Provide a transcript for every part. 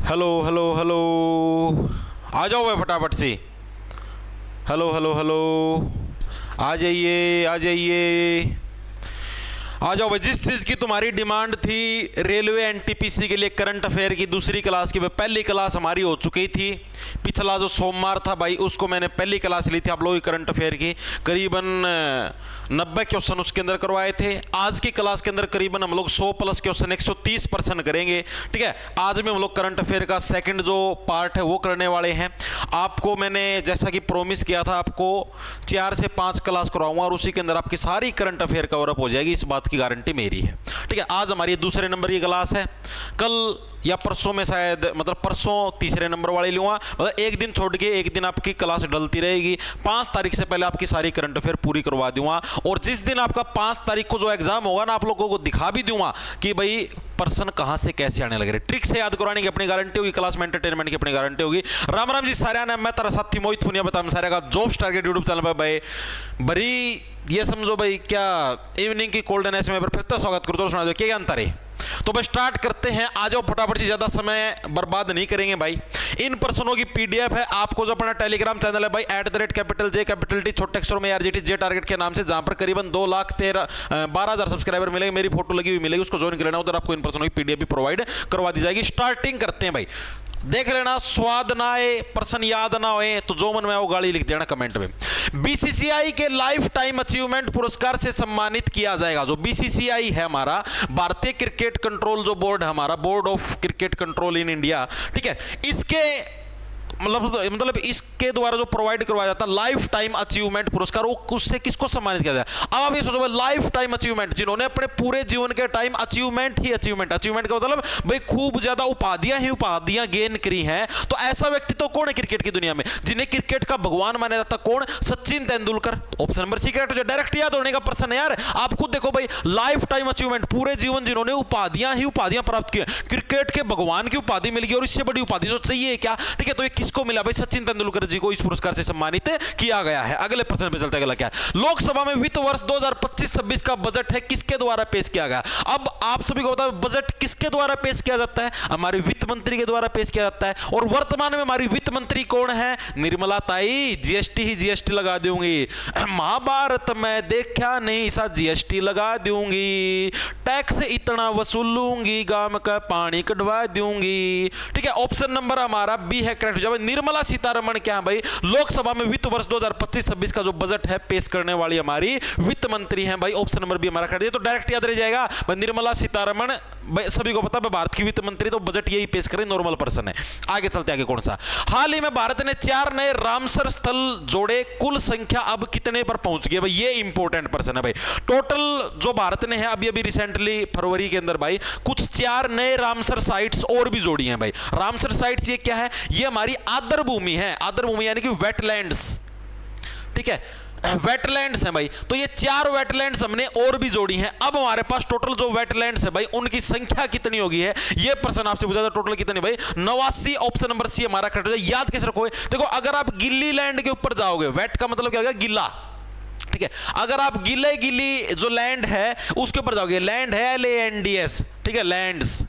Hello hello hello, आ जाओ भाई फटाफट से। हेलो हेलो हेलो, आ जाइए आ जाइए आ जाओ भाई। जिस चीज़ की तुम्हारी डिमांड थी रेलवे एनटीपीसी के लिए करंट अफेयर की दूसरी क्लास की, पहली क्लास हमारी हो चुकी थी। पिछला जो सोमवार था भाई उसको मैंने पहली क्लास ली थी आप लोगों की करंट अफेयर की, करीबन 90 क्वेश्चन उसके अंदर करवाए थे। आज की क्लास के अंदर करीबन हम लोग 100 प्लस क्वेश्चन 130% करेंगे। ठीक है, आज भी हम लोग करंट अफेयर का सेकंड जो पार्ट है वो करने वाले हैं। आपको मैंने जैसा कि प्रॉमिस किया था आपको 4 से 5 क्लास करवाऊंगा और उसी के अंदर आपकी सारी करंट अफेयर कवर अप हो जाएगी, इस बात की गारंटी मेरी है। ठीक है, आज हमारी दूसरे नंबर की क्लास है। कल या परसों में शायद, मतलब परसों तीसरे नंबर वाली लूंगा, मतलब एक दिन छोड़ के एक दिन आपकी क्लास डलती रहेगी। 5 तारीख से पहले आपकी सारी करंट अफेयर पूरी करवा दूंगा और जिस दिन आपका 5 तारीख को जो एग्जाम होगा ना, आप लोगों को दिखा भी दूंगा कि भाई पर्सन कहां से कैसे आने लगे। ट्रिक से याद करवाने की अपनी गारंटी होगी, क्लास में एंटरटेनमेंट की अपनी गारंटी होगी। राम राम जी सारे ने, मैं तेरा साथी मोहित पुनिया बता सारे का जॉब्स टारगेट यूट्यूब चैनल पर भाई बड़ी ये समझो भाई क्या इवनिंग की कोल्डनेस में फिर तो स्वागत करता हूँ। सुना दो क्या जानता रहे तो बस स्टार्ट करते हैं। आ जाओ फटाफट से, ज्यादा समय बर्बाद नहीं करेंगे भाई। इन पर्सनों की पीडीएफ है आपको जो अपना टेलीग्राम चैनल है भाई @J छोटे अक्षरों में RGT जे टारगेट के नाम से, जहां पर करीबन 2,12,000 सब्सक्राइबर मिलेंगे, मेरी फोटो लगी हुई मिलेगी, उसको ज्वाइन कर लेना। उधर आपको इन पर्सनों की पीडीएफ भी प्रोवाइड करवा दी जाएगी। स्टार्टिंग करते हैं भाई, देख लेना। स्वाद ना आए पर्सन याद ना होए तो जो मन में वो गाली लिख देना कमेंट में। बीसीसीआई के लाइफ टाइम अचीवमेंट पुरस्कार से सम्मानित किया जाएगा। जो बीसीसीआई है हमारा भारतीय क्रिकेट कंट्रोल जो बोर्ड है हमारा, board of cricket control in India, ठीक है, इसके मतलब इसके द्वारा जो प्रोवाइड करवाया जाता है लाइफ टाइम अचीवमेंट पुरस्कार, वो उससे किसको सम्मानित किया जाए। अब आप ये सोचो लाइफ टाइम अचीवमेंट, जिन्होंने अपने पूरे जीवन के टाइम अचीवमेंट का मतलब भाई खूब ज्यादा उपाधियां गेन करी हैं, तो ऐसा व्यक्ति तो कौन है क्रिकेट की दुनिया में जिन्हें क्रिकेट का भगवान माना जाता? कौन? Sachin Tendulkar. Option number C correct, direct याद होने का प्रश्न है यार। आप खुद देखो भाई, लाइफ टाइम अचीवमेंट, पूरे जीवन जिन्होंने उपाधियां प्राप्त की, क्रिकेट के भगवान की उपाधि मिल गई और इससे बड़ी उपाधि तो चाहिए क्या? ठीक है, तो ये किसको मिला भाई? सचिन तेंदुलकर जी को इस पुरस्कार से सम्मानित किया गया है। अगले प्रश्न पे चलते हैं, अगला क्या है? लोकसभा में वित्त वर्ष 2025-26 का बजट है किसके द्वारा पेश किया गया? अब आप सभी को पता है बजट किसके द्वारा पेश किया जाता है? हमारे वित्त मंत्री के द्वारा पेश किया जाता है। और वर्तमान में हमारी वित्त मंत्री कौन है? निर्मला ताई। जीएसटी ही जीएसटी लगा दूंगी, महाभारत में देखा नहीं सा जीएसटी लगा दूंगी, टैक्स इतना वसूलूंगी गांव का पानी कटवा दूंगी। ठीक है, ऑप्शन नंबर हमारा बी है करेक्ट जवाब। निर्मला सीतारमण क्या है भाई? लोकसभा में वित्त वर्ष 2025-26 का जो बजट है पेश करने वाली हमारी वित्त मंत्री हैं भाई। ऑप्शन नंबर बी हमारा करेक्ट है, तो डायरेक्ट याद रह जाएगा भाई निर्मला सीतारमण। भाई सभी को पता है भारत की वित्त मंत्री, तो बजट यही पेश करें, नॉर्मल पर्सन है। आगे चलते आगे कौन सा? हाल ही में भारत ने 4 नए रामसर स्थल जोड़े, कुल संख्या अब कितने पर पहुंच गई भाई? ये इंपॉर्टेंट पर्सन है भाई। टोटल जो भारत ने है अभी रिसेंटली फरवरी के अंदर भाई कुछ 4 नए रामसर साइट्स और भी जोड़ी हैं भाई। रामसर साइट्स ये क्या है? ये हमारी आर्द्र भूमि है, आर्द्र भूमि यानी कि वेटलैंड्स। ठीक है, वेटलैंड्स हैं भाई, तो ये 4 वेटलैंड्स हमने और भी जोड़ी हैं। अब हमारे पास टोटल जो वेटलैंड्स है भाई उनकी संख्या कितनी होगी है, ये प्रश्न आपसे पूछा था। टोटल कितनी भाई? 89। ऑप्शन नंबर सी हमारा करेक्ट है। याद कैसे रखोगे? देखो, अगर आप गिल्ली लैंड के ऊपर जाओगे, वेट का मतलब क्या होगा? गिल्ला। ठीक है, अगर आप गिल्ली जो लैंड है उसके ऊपर जाओगे, लैंड है LANDS, ठीक है, लैंड्स।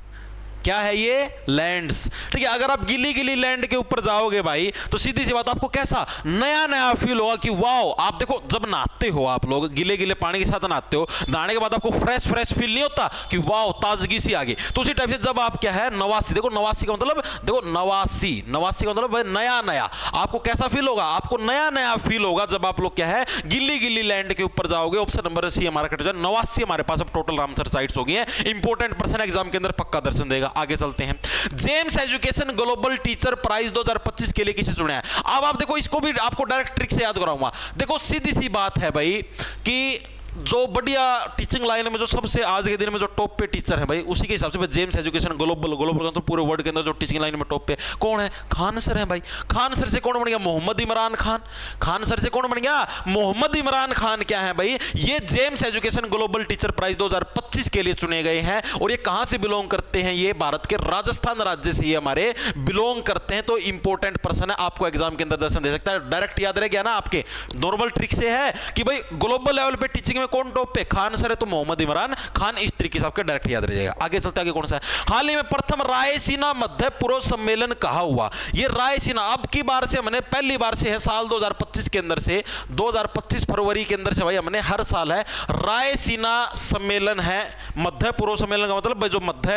क्या है ये? लैंड्स। ठीक है, अगर आप गिली लैंड के ऊपर जाओगे भाई तो सीधी सी बात, आपको कैसा नया फील होगा कि वाओ। आप देखो, जब नहाते हो आप लोग गिले पानी के साथ नहाते हो, नहाने के बाद आपको फ्रेश फील नहीं होता कि वाओ ताजगी सी आ गई? तो उसी टाइप से जब आप क्या है 89, देखो 89 का मतलब, देखो 89 का मतलब भाई नया, आपको कैसा फील होगा? आपको नया फील होगा जब आप लोग क्या है गिली लैंड के ऊपर जाओगे। ऑप्शन नंबर सी हमारा करेक्ट है। 89 हमारे पास अब टोटल रामसर साइट्स हो गई है। इंपॉर्टेंट पर्सन एग्जाम के अंदर पक्का दर्शन देगा। आगे चलते हैं। GEMS education global teacher prize 2025 के लिए किसे चुना है? अब आप देखो, इसको भी आपको डायरेक्ट ट्रिक से याद कराऊंगा। देखो, सीधी सी बात है भाई कि जो बढ़िया टीचिंग लाइन में जो सबसे आज के दिन में जो टॉप पे टीचर है भाई, उसी के हिसाब से जेम्स एजुकेशन ग्लोबल तो पूरे वर्ल्ड के अंदर जो टीचिंग लाइन में टॉप पे कौन है? खान सर है भाई। खान सर से कौन बन गया? मोहम्मद इमरान खान। खान सर से कौन बन गया? मोहम्मद इमरान खान क्या है भाई? ये GEMS education global teacher prize 2025 के लिए चुने गए हैं। और ये कहां से बिलोंग करते हैं? ये भारत के राजस्थान राज्य से ये हमारे बिलोंग करते हैं। तो इंपॉर्टेंट पर्सन है, आपको एग्जाम के अंदर दर्शन दे सकता है। डायरेक्ट याद रह गया ना आपके? नॉर्मल ट्रिक से है कि भाई ग्लोबल लेवल पे टीचिंग में कौन टॉप पे? खान सर है तो मोहम्मद इमरान खान, इस तरीके से आपके डायरेक्ट याद रह जाएगा। आगे चलते, आगे कौन सा है? हाल ही में प्रथम रायसीना मध्य पूर्व सम्मेलन कहाँ हुआ? ये रायसीना अब की बार से हमने पहली बार से है साल 2025 के अंदर से, 2025 फरवरी के अंदर से भाई हमने हर साल है रायसीना सम्मेलन है। मध्य पूर्व सम्मेलन का मतलब भाई जो मध्य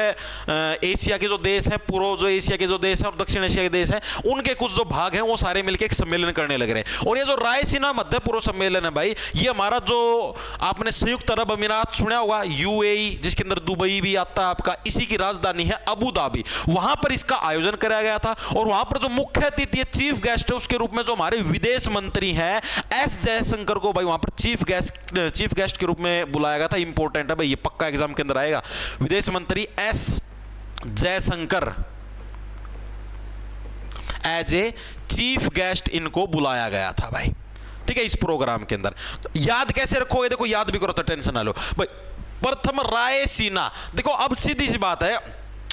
एशिया के जो देश हैं, पूर्व जो एशिया के जो देश हैं और दक्षिण एशिया के देश हैं, उनके कुछ जो भाग हैं वो सारे मिलकर एक सम्मेलन करने लग रहे हैं। और ये जो रायसीना मध्य पूर्व सम्मेलन है भाई, ये हमारा जो आपने संयुक्त अरब अमीरात सुना होगा, यूएई, जिसके अंदर दुबई भी आता है आपका, इसी की राजधानी है अबू धाबी, वहां पर इसका आयोजन कराया गया था। और वहां पर जो मुख्य अतिथि चीफ गेस्ट है उसके रूप में जो हमारे विदेश मंत्री हैं एस जयशंकर को भाई वहां पर चीफ गेस्ट के रूप में बुलाया गया था। इंपॉर्टेंट है भाई, ये पक्का एग्जाम के अंदर आएगा। विदेश मंत्री S Jaishankar as a chief guest इनको बुलाया गया था भाई, ठीक है, इस प्रोग्राम के अंदर। याद कैसे रखोगे? देखो याद भी करो तो टेंशन ना लो भाई। प्रथम रायसीना, देखो अब सीधी सी बात है,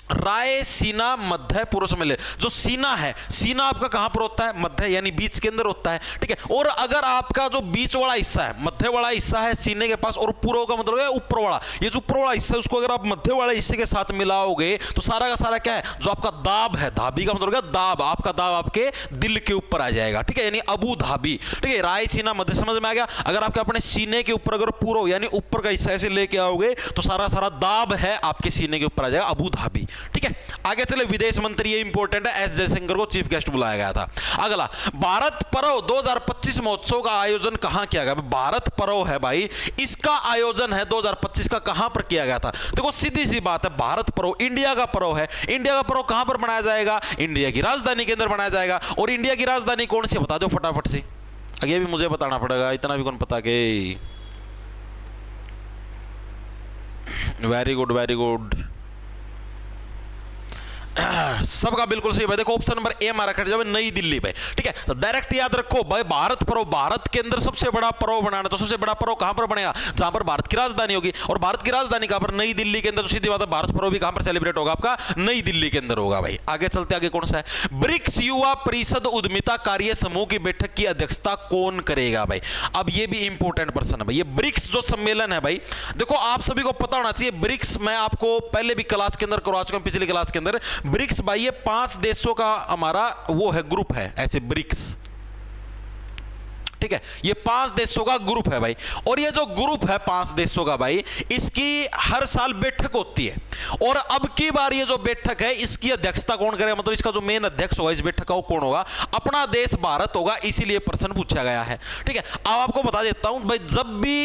रायसीना मध्य पूर्व सम्मेलन, जो सीना है, सीना आपका कहां पर होता है? मध्य यानी बीच के अंदर होता है, ठीक है। और अगर आपका जो बीच वाला हिस्सा है, मध्य वाला हिस्सा है सीने के पास, और पूर्व का मतलब है ऊपर वाला, ये जो ऊपर वाला हिस्सा है उसको अगर आप मध्य वाले हिस्से के साथ मिलाओगे तो सारा का सारा क्या है? जो आपका दाब है, धाबी का मतलब क्या? दाब, आपका दाब आपके दिल के ऊपर आ जाएगा, ठीक है, यानी अबू धाबी, ठीक है। रायसीना मध्य समझ में आ गया। अगर आपके अपने सीने के ऊपर अगर पूर्व यानी ऊपर का हिस्सा ऐसे लेके आओगे तो सारा सारा दाब है आपके सीने के ऊपर आ जाएगा, अबू धाबी, ठीक है। आगे चले, विदेश मंत्री, ये इंपॉर्टेंट है, एस जयशंकर को चीफ गेस्ट बुलाया गया था। अगला, भारत पर्व 2025 महोत्सव का आयोजन कहां किया गया? भारत पर्व है भाई, इसका आयोजन है 2025 का, कहां पर किया गया था? देखो सीधी सी बात है, भारत पर्व इंडिया का पर्व है। इंडिया का पर्व कहां पर मनाया जाएगा? इंडिया की राजधानी के अंदर मनाया जाएगा। और इंडिया की राजधानी कौन सी बता दो फटाफट से, आगे भी मुझे बताना पड़ेगा, इतना भी कौन पता के? वेरी गुड, वेरी गुड, सबका बिल्कुल सही भाई। देखो ऑप्शन नंबर ए हमारा कट जाए, नई दिल्ली भाई, ठीक है। तो डायरेक्ट याद रखो भाई, भारत पर्व, भारत के अंदर सबसे बड़ा पर्व बनाना, तो सबसे बड़ा पर्व कहां पर बनेगा? जहां पर भारत की राजधानी होगी। और भारत की राजधानी कहां पर? नई दिल्ली के अंदर। तो सीधी बात है, भारत पर्व भी कहां पर सेलिब्रेट होगा? आपका नई दिल्ली के अंदर होगा भाई। आगे चलते, आगे कौन सा है? ब्रिक्स युवा परिषद उद्यमिता कार्य समूह की बैठक की अध्यक्षता कौन करेगा भाई? अब ये भी इंपॉर्टेंट पर्सन है भाई। ये ब्रिक्स जो सम्मेलन है भाई, देखो आप सभी को पता होना चाहिए, ब्रिक्स मैं आपको पहले भी क्लास के अंदर करवा चुका हूं, पिछली क्लास के अंदर। ब्रिक्स भाई ये 5 देशों का हमारा वो है, ग्रुप है ऐसे, ब्रिक्स, ठीक है। ये 5 देशों का ग्रुप है भाई। और ये जो ग्रुप है 5 देशों का भाई, इसकी हर साल बैठक होती है। और अब की बार ये जो बैठक है इसकी अध्यक्षता कौन करेगा? मतलब इसका जो मेन अध्यक्ष होगा इस बैठक का, वो कौन होगा? अपना देश भारत होगा, इसीलिए प्रश्न पूछा गया है, ठीक है। अब आपको बता देता हूं भाई, जब भी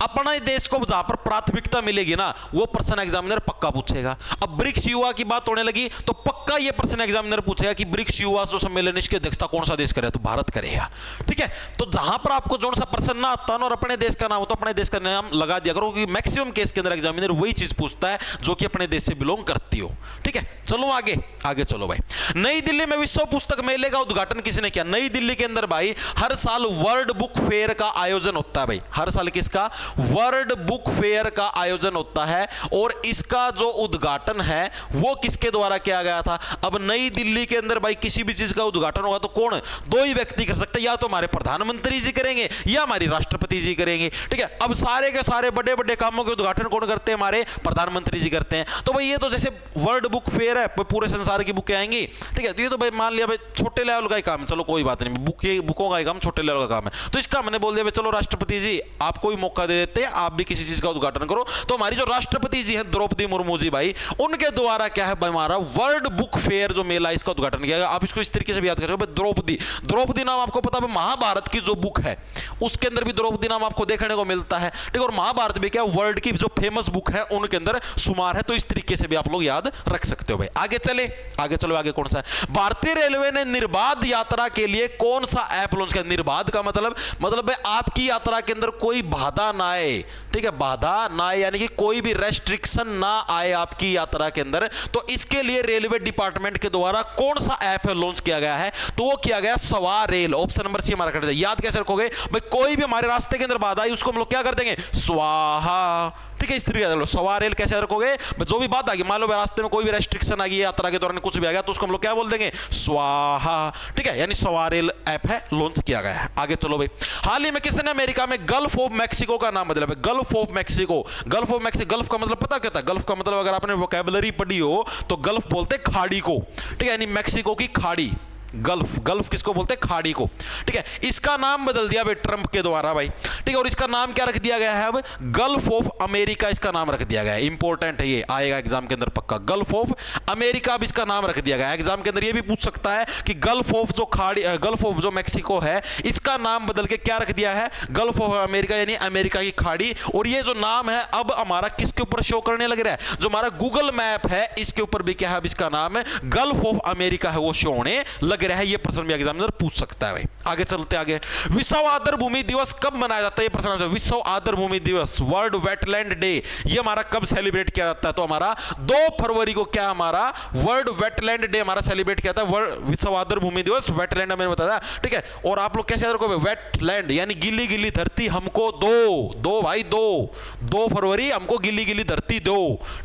अपने देश को जहां पर प्राथमिकता मिलेगी ना, वो प्रश्न एग्जामिनर पक्का पूछेगा। अब ब्रिक्स युवा की बात होने लगी तो पक्का ये प्रश्न एग्जामिनर पूछेगा कि ब्रिक्स युवा जो सम्मेलन इसकी अध्यक्षता कौन सा देश करेगा? तो भारत करेगा, ठीक है। तो जहां पर आपको जो सा प्रश्न ना आता है और अपने देश का नाम हो तो अपने देश का नाम लगा दिया करो, क्योंकि मैक्सिमम केस के अंदर एग्जामिनर वही चीज पूछता है जो कि अपने देश से बिलोंग करती हो, ठीक है। चलो आगे, आगे चलो भाई। नई दिल्ली में विश्व पुस्तक मेले का उद्घाटन किसने किया? नई दिल्ली के अंदर भाई हर साल वर्ल्ड बुक फेयर का आयोजन होता है भाई। हर साल किसका? वर्ल्ड बुक फेयर का आयोजन होता है। और इसका जो उद्घाटन है वो किसके द्वारा किया गया था? अब नई दिल्ली के अंदर भाई किसी भी चीज का उद्घाटन होगा तो कौन? 2 ही व्यक्ति कर सकते हैं, या तो हमारे प्रधानमंत्री जी करेंगे या हमारी राष्ट्रपति जी करेंगे, ठीक है। अब सारे के सारे बड़े बड़े कामों के उद्घाटन कौन करते हैं? हमारे प्रधानमंत्री जी करते हैं। तो भाई ये तो जैसे वर्ल्ड बुक फेयर है, पूरे संसार की बुकें आएंगी, ठीक है। तो ये तो भाई मान लिया भाई छोटे लेवल का ही काम है, चलो कोई बात नहीं, बुकों का ही काम छोटे लेवल का काम है। तो इसका मैंने बोल दिया भाई चलो राष्ट्रपति जी आपको भी मौका दे देते हैं, आप भी किसी चीज का उद्घाटन करो। तो हमारी जो राष्ट्रपति जी हैं द्रौपदी मुर्मू जी भाई, उनके द्वारा क्या है भाई, हमारा वर्ल्ड बुक फेयर जो मेला इसका उद्घाटन किया गया। आप इसको इस तरीके से भी याद करो भाई, द्रौपदी, द्रौपदी नाम आपको पता है महाभारत की जो बुक है उसके अंदर भी द्रौपदी नाम आपको देखने को मिलता है, ठीक है। और महाभारत भी क्या वर्ल्ड की जो फेमस बुक है उनके अंदर शुमार है। तो इस तरीके से भी आप लोग याद रख सकते हो भाई। आगे चले, आगे चलो, आगे कौन सा है? भारतीय रेलवे ने निर्बाध यात्रा के लिए कौन सा ऐप लॉन्च किया? निर्बाध का मतलब भाई आपकी यात्रा के अंदर कोई बाधा ना आए, ठीक है, बाधा ना आए यानी कि कोई भी रेस्ट्रिक्शन ना आए आपकी यात्रा के अंदर। तो इसके लिए रेलवे डिपार्टमेंट के द्वारा कौन सा ऐप लॉन्च किया गया है? तो वो किया गया सवार रेल। ऑप्शन नंबर सी हमारा कट जाए। याद कैसे रखोगे भाई? कोई भी हमारे रास्ते के अंदर बाधा आई उसको हम लोग क्या कर देंगे? स्वाहा, ठीक है, इस तरीके से सवा रेल कैसे रखोगे, जो भी बात आ गई, मान लो रास्ते में कोई भी रेस्ट्रिक्शन आ गई, यात्रा के दौरान कुछ भी आ गया, तो उसको हम लोग क्या बोल देंगे, स्वाहा। ठीक है, यानी सवा रेल ऐप है, लॉन्च किया गया है। आगे चलो भाई, हाल ही में किसने अमेरिका में गल्फ ऑफ मैक्सिको का नाम बदला है? Gulf of Mexico, gulf of Mexico, gulf का मतलब पता क्या था? गल्फ का मतलब अगर आपने वोकैबुलरी पढ़ी हो तो गल्फ बोलते खाड़ी को, ठीक है, यानी मैक्सिको की खाड़ी, गल्फ, गल्फ किसको बोलते हैं? खाड़ी को। ठीक है, इसका नाम बदल दिया भाई ट्रंप के द्वारा भाई। ठीक है, और इसका नाम क्या रख दिया गया है अब? गल्फ ऑफ अमेरिका इसका नाम रख दिया गया है। इंपॉर्टेंट है, ये आएगा एग्जाम के अंदर पक्का। गल्फ ऑफ अमेरिका अब इसका नाम रख दिया गया है। एग्जाम के अंदर ये भी पूछ सकता है कि गल्फ ऑफ जो खाड़ी, गल्फ ऑफ जो मैक्सिको है, इसका नाम बदल के क्या रख दिया है? गल्फ ऑफ अमेरिका, यानी अमेरिका की खाड़ी। और ये जो नाम है अब हमारा किसके ऊपर शो करने लग रहा है? जो हमारा गूगल मैप है इसके ऊपर भी क्या है? अब इसका नाम है गल्फ ऑफ अमेरिका है, वो शो होने लग रहा है। ये प्रश्न भी एग्जामिनर पूछ सकता है भाई। आगे चलते आगे, विश्व आर्द्र भूमि दिवस कब मनाया जाता है? ये प्रश्न, विश्व आर्द्र भूमि दिवस, वर्ल्ड वेटलैंड डे, ये हमारा कब सेलिब्रेट किया जाता है? तो हमारा 2 फरवरी को क्या हमारा वर्ल्ड वेटलैंड डे हमारा सेलिब्रेट किया जाता है। विश्व आर्द्र भूमि दिवस, वेटलैंड मैंने बताया। ठीक है, और आप लोग कैसे रखोगे? वेटलैंड यानी गिल्ली गिल्ली धरती हमको दो भाई, 2 फरवरी हमको गिल्ली गिल्ली धरती दो।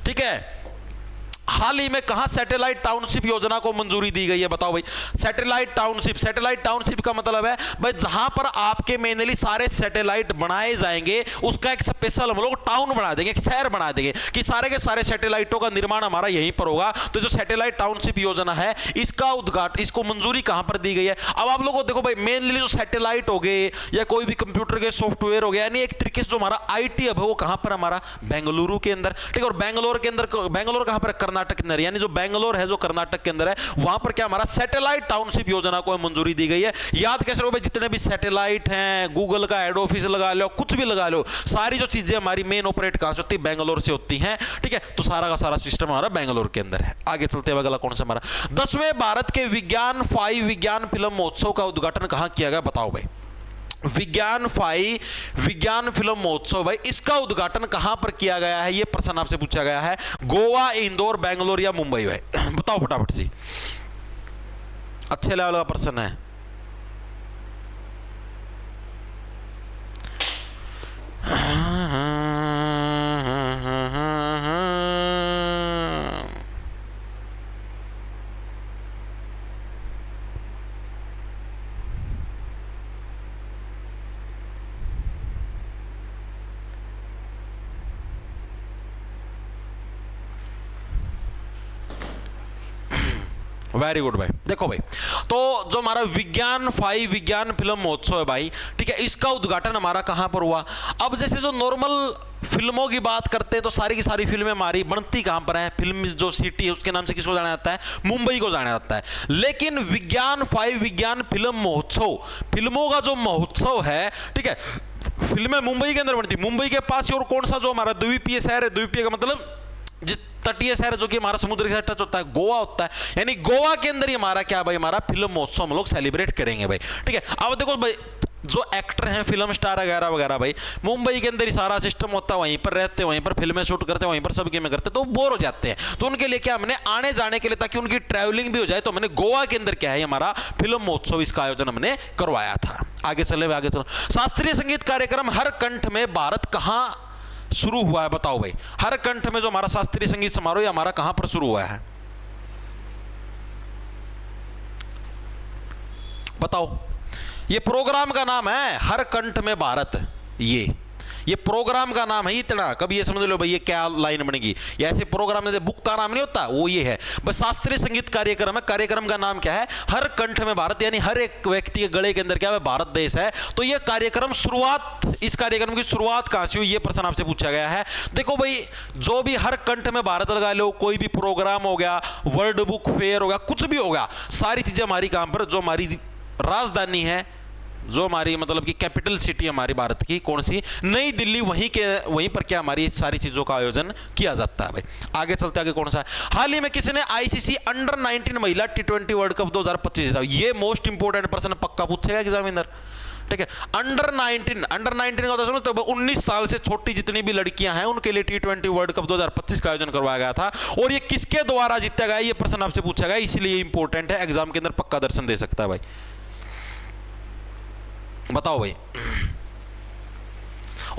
ठीक है, हाल ही में कहां सैटेलाइट टाउनशिप योजना को मंजूरी दी गई है? बताओ भाई। सैटेलाइट टाउनशिप, सैटेलाइट टाउनशिप का मतलब है भाई जहां पर आपके मेनली सारे सैटेलाइट बनाए जाएंगे, उसका एक स्पेशल हम लोग टाउन बना देंगे, एक शहर बना देंगे कि सारे के सारे सैटेलाइटों का निर्माण हमारा यहीं पर होगा। तो जो सैटेलाइट टाउनशिप योजना है, इसका उद्घाटन, इसको मंजूरी कहां पर दी गई है? अब आप लोगों को देखो भाई, मेनली जो सैटेलाइट हो गए या कोई भी कंप्यूटर के सॉफ्टवेयर हो गया, यानी एक तरीके से जो हमारा IT हब है वो कहां पर? हमारा बेंगलुरु के अंदर। ठीक है, और बेंगलोर के अंदर, बेंगलोर कहां पर? कर्नाटक के अंदर, यानी जो बेंगलोर है जो कर्नाटक के अंदर है, वहां पर क्या हमारा सैटेलाइट टाउनशिप योजना को मंजूरी दी गई है। याद कैसे रखो भाई, जितने भी सैटेलाइट हैं, गूगल का हेड ऑफिस लगा लो, कुछ भी लगा लो, सारी जो चीजें हमारी मेन ऑपरेट कहां से होती है? बेंगलोर से होती हैं। ठीक है, तो सारा का सारा सिस्टम हमारा बेंगलोर के अंदर है। आगे चलते हैं, अगला कौन सा हमारा 10वें भारत के विज्ञान 5 विज्ञान फिल्म महोत्सव का उद्घाटन कहां किया गया? बताओ भाई। विज्ञान 5 विज्ञान फिल्म महोत्सव भाई, इसका उद्घाटन कहां पर किया गया है? यह प्रश्न आपसे पूछा गया है। गोवा, इंदौर, बेंगलोर या मुंबई भाई? बताओ फटाफट से, अच्छे लेवल का प्रश्न है। वेरी गुड भाई। देखो भाई, तो जो हमारा विज्ञान 5 विज्ञान फिल्म महोत्सव है भाई, ठीक है, इसका उद्घाटन हमारा कहां पर हुआ? अब जैसे जो नॉर्मल फिल्मों की बात करते हैं तो सारी की सारी फिल्में हमारी बनती कहां पर है? फिल्म जो सिटी है उसके नाम से किसको जाना जाता है? मुंबई को जाना जाता है। लेकिन विज्ञान 5 विज्ञान फिल्म महोत्सव, फिल्मों का जो महोत्सव है, ठीक है, फिल्में मुंबई के अंदर बनती। मुंबई के पास और कौन सा जो हमारा द्वीपीय शहर है? द्वीपीय का मतलब जिस तटीय शहर जो कि हमारा समुद्र के साथ टच होता है, गोवा होता है। यानी गोवा के अंदर ही हमारा क्या भाई? हमारा फिल्म महोत्सव हम लोग सेलिब्रेट करेंगे भाई। ठीक है, अब देखो भाई, जो एक्टर हैं, फिल्म स्टार वगैरह वगैरह भाई, मुंबई के अंदर ही सारा सिस्टम होता है, वहीं पर रहते हैं, वहीं पर फिल्में शूट करते हैं, वहीं पर सब गेमें करते हैं, तो बोर हो जाते हैं। तो उनके लिए क्या हमने आने जाने के लिए, ताकि उनकी ट्रैवलिंग भी हो जाए, तो हमने गोवा के अंदर क्या है हमारा फिल्म महोत्सव, इसका आयोजन हमने करवाया था। आगे चले, आगे चलो। शास्त्रीय संगीत कार्यक्रम हर कंठ में भारत कहां शुरू हुआ है? बताओ भाई। हर कंठ में जो हमारा शास्त्रीय संगीत समारोह हमारा कहां पर शुरू हुआ है? बताओ। ये प्रोग्राम का नाम है हर कंठ में भारत। ये प्रोग्राम का नाम है। इतना कभी ये समझ लो भाई, ये क्या लाइन बनेगी? ये ऐसे प्रोग्राम में बुक का नाम नहीं होता, वो ये है बस। शास्त्रीय संगीत कार्यक्रम है, कार्यक्रम का नाम क्या है? हर कंठ में भारत, यानी हर एक व्यक्ति के गले के अंदर क्या है? भारत देश है। तो ये कार्यक्रम शुरुआत, इस कार्यक्रम की शुरुआत कहां से हुई? ये प्रश्न आपसे पूछा गया है। देखो भाई, जो भी हर कंठ में भारत लगा लो, कोई भी प्रोग्राम हो गया, वर्ल्ड बुक फेयर हो गया, कुछ भी हो गया, सारी चीजें हमारी कहां पर? जो हमारी राजधानी है, जो हमारी मतलब कि कैपिटल सिटी हमारी भारत की, कौन सी? नई दिल्ली, वहीं पर क्या हमारी सारी चीजों का आयोजन किया जाता है भाई। आगे चलते, आगे कौन सा है? हाल ही में किसने ICC अंडर 19 महिला T20 वर्ल्ड कप 2025 जीता? ये मोस्ट इंपोर्टेंट प्रश्न पक्का पूछेगा एग्जामिनर। ठीक है, अंडर 19 का तो समझते हो, 19 साल से छोटी जितनी भी लड़कियां हैं उनके लिए T20 वर्ल्ड कप 2025 का आयोजन करवाया गया था। और ये किसके द्वारा जीता गया? ये प्रश्न आपसे पूछा गया, इसलिए इंपॉर्टेंट है, एग्जाम के अंदर पक्का दर्शन दे सकता है भाई। बताओ भाई।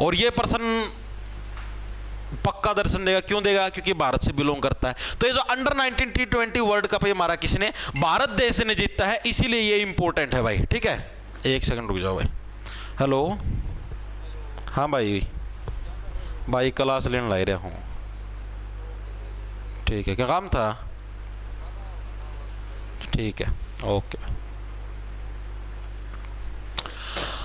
और ये प्रश्न पक्का दर्शन देगा। क्यों देगा? क्योंकि भारत से बिलोंग करता है। तो ये जो अंडर 19 T20 वर्ल्ड कप है हमारा किसने? भारत देश ने जीता है, इसीलिए ये इंपॉर्टेंट है भाई। ठीक है, एक सेकंड रुक जाओ भाई। हेलो, हाँ भाई क्लास लेने ला रहा हूँ। ठीक है, क्या काम था? ठीक है, ओके।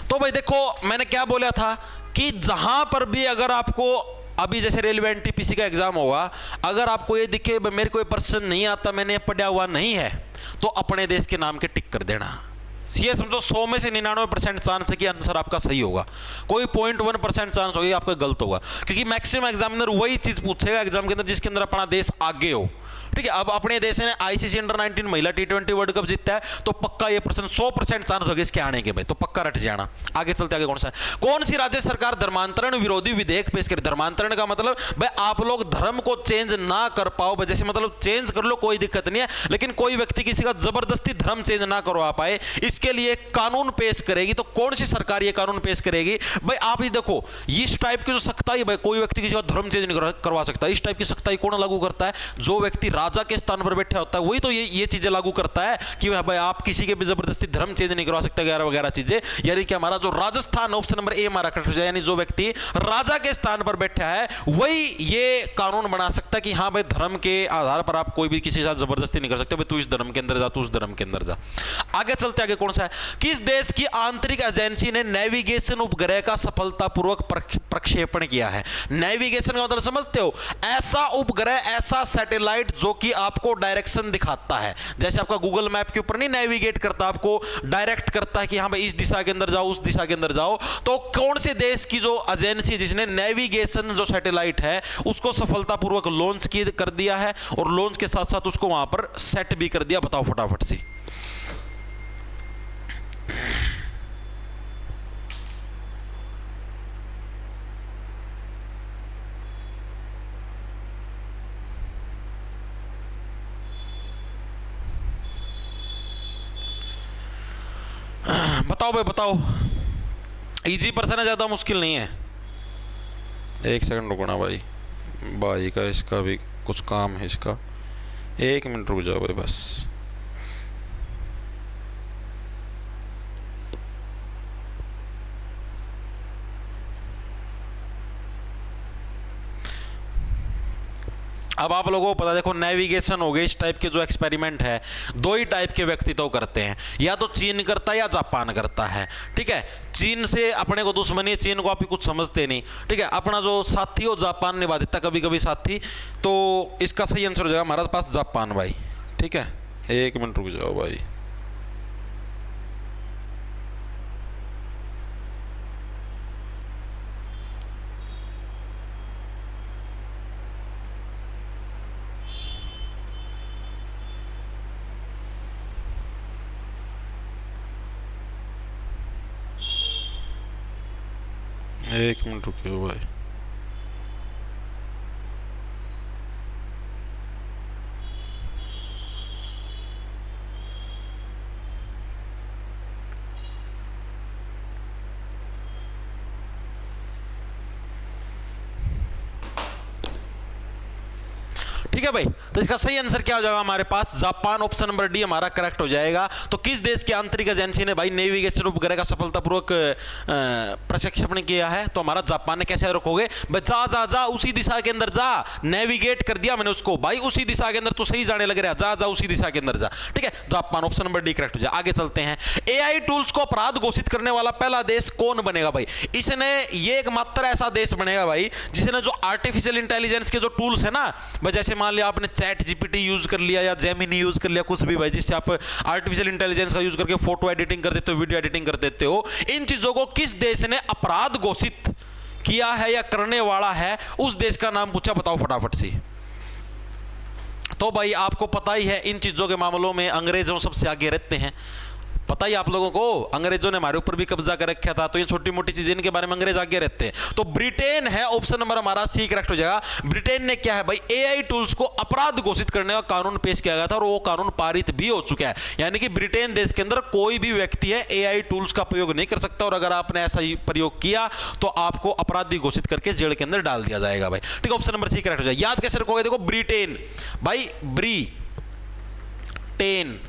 तो भाई देखो, मैंने क्या बोला था कि जहां पर भी अगर आपको अभी जैसे रेलवे एनटीपीसी का एग्जाम होगा, अगर आपको ये दिखे मेरे को ये प्रश्न नहीं आता, मैंने पढ़ा हुआ नहीं है, तो अपने देश के नाम के टिक कर देना। ये समझो 100 में से 99% चांस है कि आंसर आपका सही होगा। कोई 0.1% चांस होगी आपका गलत होगा, क्योंकि मैक्सिमम एग्जामिनर वही चीज पूछेगा एग्जाम के अंदर जिसके अंदर अपना देश आगे हो। ठीक है, अब अपने देश ने आईसीसी अंडर 19 महिला T20 वर्ल्ड कप जीता है, तो पक्का ये प्रश्न 100% चांस होगा इसके आने के भाई, तो पक्का रट जाना। आगे चलते, आगे कौन सी राज्य सरकार धर्मांतरण विरोधी विधेयक पेश करे? धर्मांतरण का मतलब भाई आप लोग धर्म को चेंज ना कर पाओ, जैसे मतलब चेंज कर लो कोई दिक्कत नहीं है, लेकिन कोई व्यक्ति किसी का जबरदस्ती धर्म चेंज ना करवा पाए, इसके लिए कानून पेश करेगी। तो कौन सी सरकार ये कानून पेश करेगी भाई? आप ही देखो, इस टाइप की जो सख्ताई भाई, कोई व्यक्ति किसी का धर्म चेंज नहीं करवा सकता, इस टाइप की सख्ताई कौन लागू करता है? जो व्यक्ति राजा के स्थान पर बैठा होता है वही तो ये चीजें लागू करता है कि भाई आप किसी के भी जबरदस्ती धर्म चेंज नहीं करवा सकते, वगैरह वगैरह चीजें। यानी कि हमारा जो राजस्थान, ऑप्शन नंबर ए हमारा करेक्ट हो जाए, यानी जो व्यक्ति राजा के स्थान पर बैठा है वही ये कानून बना सकता है कि हाँ भाई धर्म के आधार पर आप कोई भी किसी के साथ जबरदस्ती नहीं कर सकते, भाई तू इस धर्म के अंदर जा, तू उस धर्म के अंदर जा। आगे चलते, आगे कौन सा है? किस देश की आंतरिक एजेंसी ने नेविगेशन उपग्रह का सफलतापूर्वक प्रक्षेपण किया है? नेविगेशन का मतलब समझते हो? ऐसा उपग्रह, ऐसा सैटेलाइट जो कि आपको डायरेक्शन दिखाता है, जैसे आपका गूगल मैप के ऊपर नहीं नेविगेट करता, आपको डायरेक्ट करता है कि हाँ भाई इस दिशा के अंदर जाओ, उस दिशा के अंदर जाओ। तो कौन से देश की जो एजेंसी जिसने नेविगेशन जो सैटेलाइट है उसको सफलतापूर्वक लॉन्च कर दिया है, और लॉन्च के साथ साथ उसको वहां पर सेट भी कर दिया? बताओ फटाफट से। बताओ भाई बताओ, इजी पर्सन है, ज्यादा मुश्किल नहीं है। एक सेकंड रुकना भाई का इसका भी कुछ काम है, इसका 1 मिनट रुक जाओ भाई बस। अब आप लोगों को पता, देखो नेविगेशन हो गए, इस टाइप के जो एक्सपेरिमेंट है दो ही टाइप के व्यक्ति तो करते हैं, या तो चीन करता है या जापान करता है। ठीक है, चीन से अपने को दुश्मनी है, चीन को आप ही कुछ समझते नहीं। ठीक है, अपना जो साथी हो जापान निभा देता कभी कभी साथी, तो इसका सही आंसर हो जाएगा हमारे पास जापान भाई। ठीक है, 1 मिनट रुक जाओ भाई। एक मिनट रुकिए भाई। ठीक है भाई, तो इसका सही आंसर क्या हो जाएगा हमारे पास? जापान, ऑप्शन नंबर डी हमारा करेक्ट हो जाएगा। तो किस देश की आंतरिक एजेंसी ने भाई नेविगेशन उपग्रह का सफलतापूर्वक प्रक्षेपण किया है? तो हमारा जापान ने। कैसे रखोगे भाई? जा जा जा, उसी दिशा के अंदर जा, नेविगेट कर दिया मैंने उसको भाई, उसी दिशा के अंदर तू सही जाने लग रहा, जा जा उसी दिशा के अंदर जा। ठीक है, Japan, option number D correct हो जाए। आगे चलते हैं, एआई टूल्स को अपराध घोषित करने वाला पहला देश कौन बनेगा भाई? इसने ये एकमात्र ऐसा देश बनेगा भाई जिसने जो आर्टिफिशियल इंटेलिजेंस के जो टूल्स है ना भाई, जैसे मान लिया आपने चैट जीपीटी यूज कर लिया या जेमिनी यूज कर लिया, कुछ भी भाई जिससे आप आर्टिफिशियल इंटेलिजेंस का यूज करके फोटो एडिटिंग कर देते हो, वीडियो एडिटिंग कर देते हो, इन चीजों को किस देश ने अपराध घोषित किया है या करने वाला है, उस देश का नाम पूछा, बताओ फटाफट से। तो भाई आपको पता ही है इन चीजों के मामलों में अंग्रेजों सबसे आगे रहते हैं, पता ही आप लोगों को, अंग्रेजों ने हमारे ऊपर भी कब्जा कर रखा था, तो ये छोटी मोटी चीजें इनके बारे में अंग्रेज आगे रहते हैं। तो ब्रिटेन है ऑप्शन नंबर हमारा सी करेक्ट हो जाएगा। ब्रिटेन ने क्या है भाई, एआई टूल्स को अपराध घोषित करने का कानून पेश किया गया था और वो कानून पारित भी हो चुका है। यानी कि ब्रिटेन देश के अंदर कोई भी व्यक्ति है एआई टूल्स का प्रयोग नहीं कर सकता, और अगर आपने ऐसा ही प्रयोग किया तो आपको अपराधी घोषित करके जेल के अंदर डाल दिया जाएगा भाई। ठीक है, ऑप्शन नंबर सी करेक्ट हो जाएगा। याद कैसे रखोगे, देखो ब्रिटेन भाई, टेन,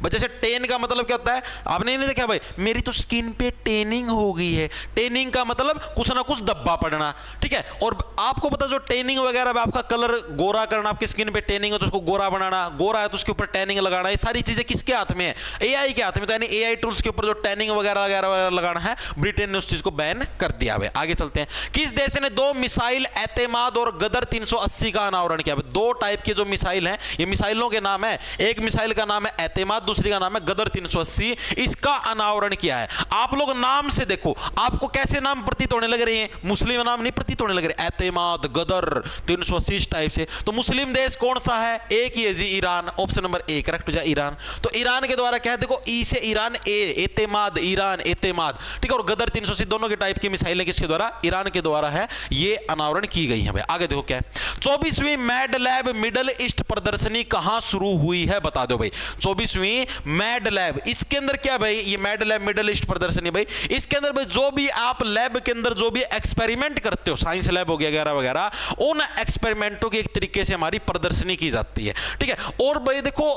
जैसे टेन का मतलब क्या होता है, आपने नहीं देखा भाई, मेरी तो स्किन पे टेनिंग हो गई है। टेनिंग का मतलब कुछ ना कुछ धब्बा पड़ना, ठीक है। और आपको पता जो टेनिंग वगैरह, आपका कलर गोरा करना, आपकी स्किन पे टेनिंग है तो उसको गोरा बनाना, गोरा है तो उसके ऊपर टैनिंग लगाना, ये सारी चीजें किसके हाथ में है, एआई के हाथ में। तो यानी एआई टूल्स के ऊपर जो टैनिंग वगैरह वगैरह लगाना है, ब्रिटेन ने उस चीज को बैन कर दिया है। आगे चलते हैं, किस देश ने 2 मिसाइल एतेमाद और गदर 380 का अनावरण किया। 2 टाइप के जो मिसाइल हैं, ये मिसाइलों के नाम है, एक मिसाइल का नाम है एतेमाद, दूसरी का नाम है गदर 380, इसका अनावरण किया है। आप लोग नाम से देखो, आपको कैसे नाम प्रतीत होने लग रहे हैं, मुस्लिम नाम नहीं प्रतीत होने लग रहे, एतेमाद, गदर 380 टाइप से। तो मुस्लिम देश कौन सा है, एक ही है जी, Iran. Option number A correct हो जाए, ईरान। तो ईरान के द्वारा क्या है, देखो ई से ईरान, एतेमाद, ईरान, एतेमाद, ठीक है। और गदर 380 दोनों के टाइप की मिसाइलें किसके द्वारा, ईरान के द्वारा है, ये अनावरण की गई है भाई। आगे देखो क्या है, 24वीं मैड लैब मिडल ईस्ट प्रदर्शनी कहां शुरू हुई है, बता दो भाई। 24वीं मैड लैब, इसके अंदर क्या भाई, ये मैड लैब मिडल ईस्ट प्रदर्शनी भाई, इसके अंदर भाई जो भी आप लैब के अंदर जो भी एक्सपेरिमेंट करते हो, साइंस लैब हो गया वगैरह वगैरह, उन एक्सपेरिमेंटों की एक तरीके से हमारी प्रदर्शनी की जाती है, ठीक है। और भाई देखो,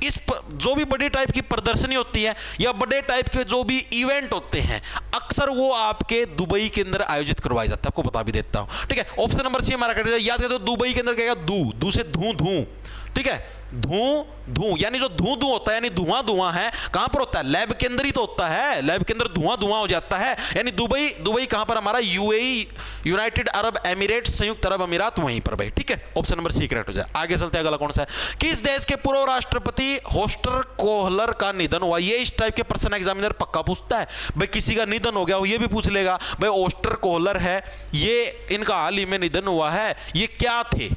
इस जो भी बड़ी टाइप की प्रदर्शनी होती है या बड़े टाइप के जो भी इवेंट होते हैं, अक्सर वो आपके दुबई के अंदर आयोजित करवाए जाते हैं, आपको बता भी देता हूं, ठीक है। ऑप्शन नंबर सी हमारा करेक्ट है। याद करो, दुबई के अंदर क्या है, दू से धू, ठीक है, धू यानी जो धू होता है, यानी धुआं है, कहां पर होता है, लैब के अंदर ही तो होता है, लैब के अंदर धुआं हो जाता है। यानी दुबई कहां पर हमारा, यूएई, यूनाइटेड अरब एमिरेट्स, संयुक्त अरब अमीरात, वहीं पर भाई, ठीक है। ऑप्शन नंबर सी करेक्ट हो जाए। आगे चलते हैं, अगला कौन सा है, किस देश के पूर्व राष्ट्रपति होस्टर कोहलर का निधन हुआ। ये इस टाइप के प्रश्न एग्जामिनर पक्का पूछता है भाई, किसी का निधन हो गया, ये भी पूछ लेगा भाई, होस्टर कोहलर है, ये इनका हाल ही में निधन हुआ है, ये क्या थे,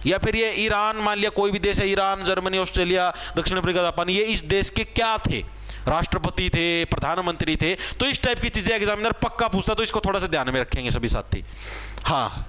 या फिर ये ईरान, मान लिया कोई भी देश है, ईरान, जर्मनी, ऑस्ट्रेलिया, दक्षिण अफ्रीका, जापान, ये इस देश के क्या थे, राष्ट्रपति थे, प्रधानमंत्री थे। तो इस टाइप की चीजें एग्जामिनर पक्का पूछता, तो इसको थोड़ा सा ध्यान में रखेंगे सभी साथी। हाँ,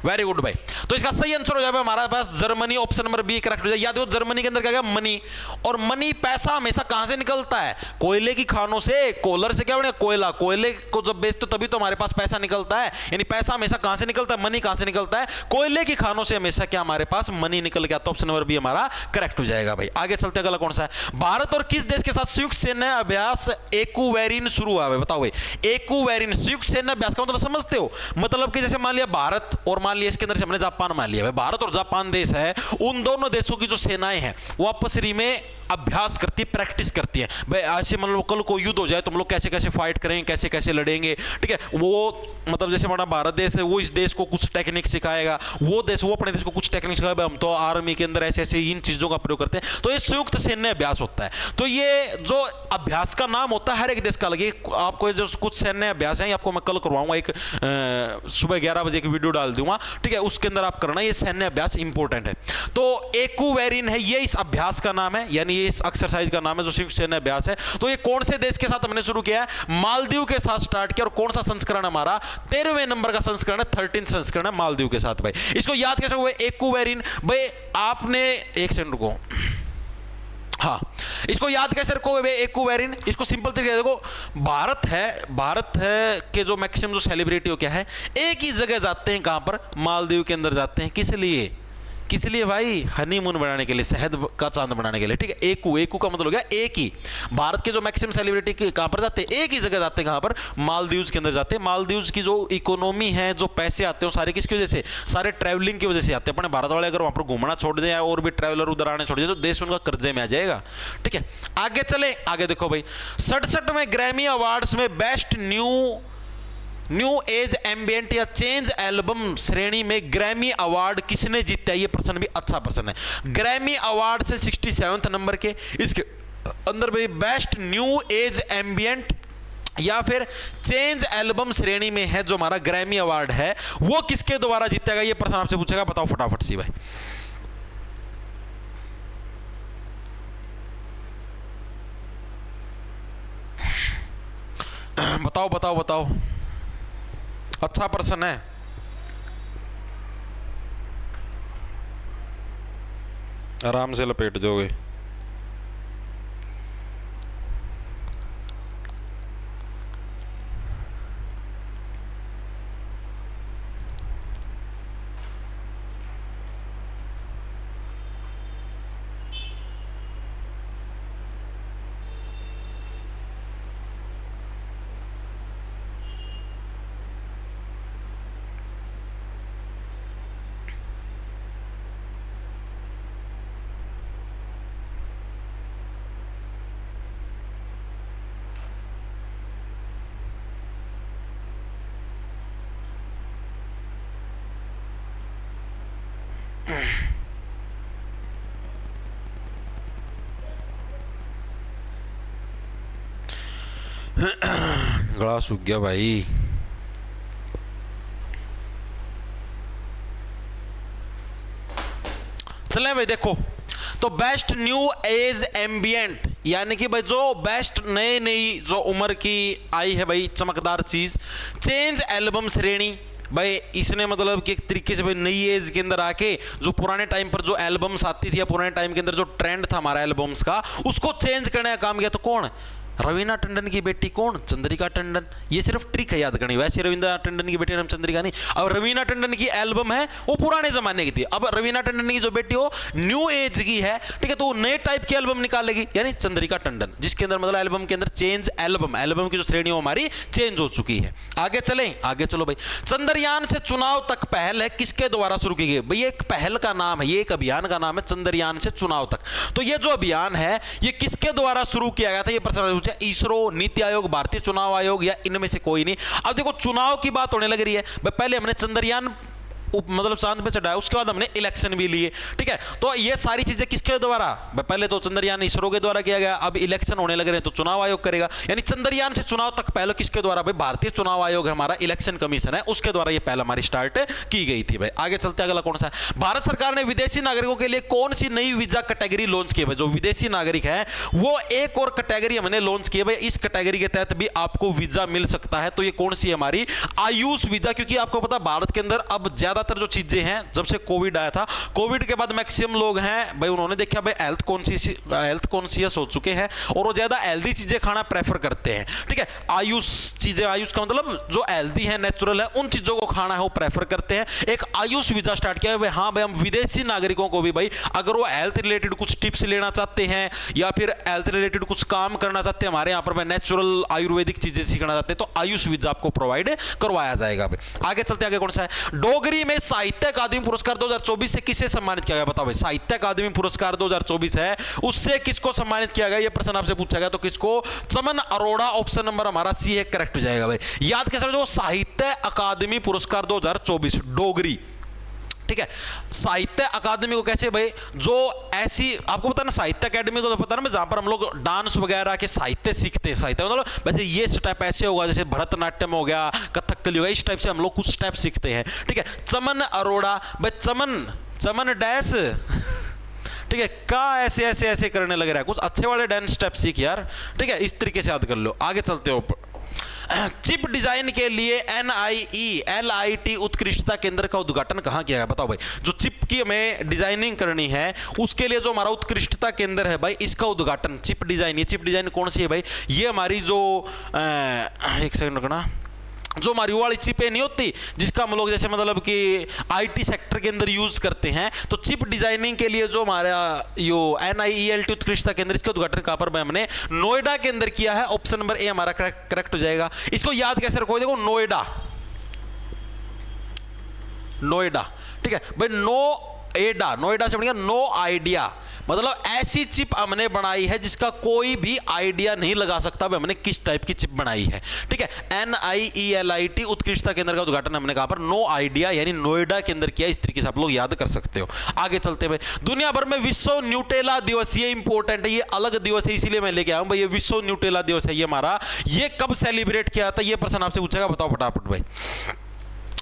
वेरी गुड भाई। तो इसका सही आंसर हो जाएगा हमारे पास Germany, option number B correct हो जाए। याद रखो, जर्मनी के अंदर क्या है, मनी, और मनी पैसा हमेशा कहां से निकलता है, कोयले की खानों से, कोलर से क्या बने, कोयला, कोयले को जब बेचते तभी तो हमारे पास पैसा निकलता है। यानी पैसा हमेशा कहां से निकलता है, मनी कहां से निकलता है, कोयले की खानों से हमेशा क्या हमारे पास मनी निकल गया। तो ऑप्शन नंबर बी हमारा करेक्ट हो जाएगा भाई। आगे चलते हैं, अगला कौन सा है, भारत और किस देश के साथ संयुक्त सैन्य अभ्यास एक्वेरिन शुरू हुआ है, बताओ भाई। एक्वेरिन, संयुक्त सैन्य अभ्यास का मतलब समझते हो, मतलब कि जैसे मान लिया भारत और मान लिया इसके अंदर से हमने जापान मान लिया, भारत और जापान देश है, उन दोनों देशों की जो सेनाएं हैं वो आपस में अभ्यास करती है, प्रैक्टिस करती है भाई। ऐसे मतलब कल को युद्ध हो जाए तो हम लोग कैसे कैसे फाइट करेंगे, कैसे कैसे लड़ेंगे, ठीक है। वो मतलब जैसे हमारा भारत देश है, वो इस देश को कुछ टेक्निक सिखाएगा, वो देश वो अपने देश को कुछ टेक्निक सिखाएगा, हम तो आर्मी के अंदर ऐसे ऐसे इन चीजों का प्रयोग करते हैं। तो ये संयुक्त सैन्य अभ्यास होता है। तो ये जो अभ्यास का नाम होता है हर एक देश का अलग, आपको जो कुछ सैन्य अभ्यास है आपको मैं कल करवाऊंगा, एक सुबह 11 बजे की वीडियो डाल दूंगा, ठीक है, उसके अंदर आप करना, ये सैन्य अभ्यास इंपॉर्टेंट है। तो एक्वेरिन है, ये इस अभ्यास का नाम है, यानी ये इस एक्सरसाइज का नाम है जो संयुक्त सैन्य अभ्यास है। तो ये कौन से देश के साथ हमने शुरू किया है, मालदीव के साथ स्टार्ट किया। और कौन सा संस्करण हमारा 13वें नंबर का संस्करण है, 13 संस्करण है मालदीव के साथ भाई। इसको याद कैसे हुए, एक्वेरिन भाई, आपने एक सेकंड रुको, हाँ, इसको याद कैसे रखोगे एक्वेरिन, इसको सिंपल तरीके से देखो, भारत है के जो मैक्सिमम जो सेलिब्रिटी हो क्या है, एक ही जगह जाते हैं, कहां पर, मालदीव के अंदर जाते हैं, किस लिए भाई, हनीमून बनाने के लिए, शहद का चांद बनाने के लिए, ठीक है। एकू का मतलब हो गया एक ही। भारत के जो मैक्सिमम सेलिब्रिटी कहां पर जाते हैं, एक ही जगह जाते हैं, कहां पर, मालदीव्स के अंदर जाते हैं। मालदीव्स की जो इकोनॉमी है, जो पैसे आते हैं, सारे किसकी वजह से, सारे ट्रैवलिंग की वजह से आते हैं। अपने भारत वाले अगर वहां पर घूमना छोड़ दें और भी ट्रैवलर उधर आने छोड़ दें तो देश उनका कर्जे में आ जाएगा, ठीक है। आगे चले, आगे देखो भाई, 67वें ग्रैमी अवार्ड्स में बेस्ट न्यू एज एम्बिएंट या चेंज एल्बम श्रेणी में ग्रैमी अवार्ड किसने जीता है, ये प्रश्न भी अच्छा प्रश्न है। ग्रैमी अवार्ड से 67वें नंबर के, इसके अंदर भी बेस्ट न्यू एज एम्बिएंट या फिर चेंज एल्बम श्रेणी में है जो हमारा ग्रैमी अवार्ड है, वो किसके द्वारा जीतेगा, ये प्रश्न आपसे पूछेगा, बताओ फटाफट सी भाई। बताओ बताओ बताओ, अच्छा प्रश्न है। आराम से लपेट दोगे। गला सूख गया भाई। चले भाई देखो, तो बेस्ट न्यू एज एम्बियंट, यानी कि भाई जो बेस्ट नए नई जो उम्र की आई है भाई चमकदार चीज। चेंज एल्बम श्रेणी, भाई इसने मतलब कि एक तरीके से भाई नई एज के अंदर आके जो पुराने टाइम पर जो एल्बम्स आती थी या पुराने टाइम के अंदर जो ट्रेंड था हमारा एल्बम्स का, उसको चेंज करने का काम किया। तो कौन? रवीना टंडन की बेटी कौन? चंद्रिका टंडन। ये सिर्फ ट्रिक है याद करनी, वैसे रवीना टंडन की बेटी नाम चंद्रिका नहीं। अब रवीना टंडन की एल्बम है वो पुराने जमाने की थी, अब रवीना टंडन की जो बेटी हो न्यू एज की है, ठीक है, तो वो नए टाइप की एल्बम निकालेगी, यानी चंद्रिका टंडन, जिसके अंदर मतलब एल्बम के अंदर चेंज एल्बम की जो श्रेणी हो हमारी चेंज हो चुकी है। आगे चलें, आगे चलो भाई। चंद्रयान से चुनाव तक पहल है किसके द्वारा शुरू की गई? भाई एक पहल का नाम है, ये एक अभियान का नाम है चंद्रयान से चुनाव तक। तो ये जो अभियान है ये किसके द्वारा शुरू किया गया था? ये प्रश्न पूछा। इसरो, नीति आयोग, भारतीय चुनाव आयोग या इनमें से कोई नहीं। अब देखो चुनाव की बात होने लग रही है, पहले हमने चंद्रयान मतलब चांद पे चढ़ाया, उसके बाद हमने इलेक्शन भी लिए, ठीक है। तो ये सारी चीजें किसके द्वारा? पहले तो चंद्रयान इसरो के द्वारा किया गया, अब इलेक्शन होने लग रहे हैं तो चुनाव आयोग करेगा। यानी चंद्रयान से चुनाव तक पहले किसके द्वारा? भाई भारतीय चुनाव आयोग है हमारा, इलेक्शन कमीशन है, उसके द्वारा ये पहले हमारी स्टार्ट की गई थी भाई। आगे चलते, अगला कौन सा है? भारत सरकार ने विदेशी नागरिकों के लिए कौन सी नई वीजा कैटेगरी लॉन्च की है? जो विदेशी नागरिक है वो एक और कैटेगरी हमने लॉन्च की है भाई, इस कैटेगरी के तहत भी आपको वीजा मिल सकता है। तो ये कौन सी है? हमारी आयुष वीजा। क्योंकि आपको पता भारत के अंदर अब ज्यादातर जो चीजें हैं, जब से कोविड आया था, कोविड के बाद मैक्सिमम लोग हैं भाई उन्होंने देखा भाई हेल्थ कॉन्शियस हो चुके हैं और वो ज्यादा हेल्दी चीजें खाना प्रेफर करते हैं, ठीक है। आयुष चीजें, आयुष का मतलब जो हेल्दी है, नेचुरल है, उन चीजों को खाना है वो प्रेफर करते हैं। एक आयुष वीजा स्टार्ट किया है भाई। हाँ भाई, हम विदेशी नागरिकों को भी भाई अगर वो हेल्थ रिलेटेड कुछ टिप्स लेना चाहते हैं या फिर हेल्थ रिलेटेड कुछ काम करना चाहते हैं हमारे यहाँ पर, नेचुरल आयुर्वेदिक चीजें सीखना चाहते हैं, तो आयुष वीजा आपको प्रोवाइड करवाया जाएगा भाई। आगे चलते, आगे कौन सा है? डोगरी में साहित्य अकादमी पुरस्कार 2024 से किसे सम्मानित किया गया? बताओ भाई। साहित्य अकादमी पुरस्कार 2024 है, उससे किसको सम्मानित किया गया? ये प्रश्न आपसे पूछा गया, तो किसको? चमन अरोड़ा। ऑप्शन नंबर हमारा सी है करेक्ट हो जाएगा भाई। याद कैसे? जो साहित्य अकादमी पुरस्कार 2024 डोगरी, ठीक है। साहित्य अकादमी को कैसे भाई? जो ऐसी आपको पता ना, साहित्य अकादमी तो पता ना, जहां पर हम लोग डांस वगैरह के साहित्य सीखते हैं। साहित्य मतलब वैसे ये स्टेप ऐसे होगा जैसे भरतनाट्यम हो गया, कथकली हो गया, इस टाइप से हम लोग कुछ स्टेप सीखते हैं, ठीक है। चमन अरोड़ा भाई, चमन डैश, ठीक है, का ऐसे ऐसे ऐसे करने लग रहा है, कुछ अच्छे वाले डांस स्टेप सीख यार, ठीक है। इस तरीके से याद कर लो। आगे चलते हो। चिप डिजाइन के लिए NIELIT उत्कृष्टता केंद्र का उद्घाटन कहां किया गया? बताओ भाई। जो चिप की हमें डिजाइनिंग करनी है उसके लिए जो हमारा उत्कृष्टता केंद्र है भाई, इसका उद्घाटन चिप डिजाइन। ये चिप डिजाइन कौन सी है भाई? ये हमारी जो एक सेकंड रुकना, जो हमारी वो वाली चिपें नहीं होती जिसका हम लोग जैसे मतलब कि IT सेक्टर के अंदर यूज करते हैं, तो चिप डिजाइनिंग के लिए जो हमारा यो NIELT उत्कृष्टता केंद्र, इसका उद्घाटन कहां पर हमने? नोएडा के अंदर किया है। ऑप्शन नंबर ए हमारा करेक्ट हो जाएगा। इसको याद कैसे रखो? देखो नोएडा, ठीक है भाई। नोएडा से बनेगा नो आइडिया, मतलब ऐसी चिप हमने बनाई है जिसका कोई भी आइडिया नहीं लगा सकता भाई हमने किस टाइप की चिप बनाई है, ठीक है। NIELIT उत्कृष्टता केंद्र का उद्घाटन हमने कहा पर नो आइडिया यानी नोएडा के अंदर किया। इस तरीके से आप लोग याद कर सकते हो। आगे चलते भाई। दुनिया भर में विश्व न्यूटेला दिवस, ये इंपॉर्टेंट है, ये अलग दिवस है इसीलिए मैं लेके आया हूं भाई। ये विश्व न्यूटेला दिवस है ये हमारा, ये कब सेलिब्रेट किया था? ये प्रश्न आपसे पूछेगा, बताओ फटाफट भाई।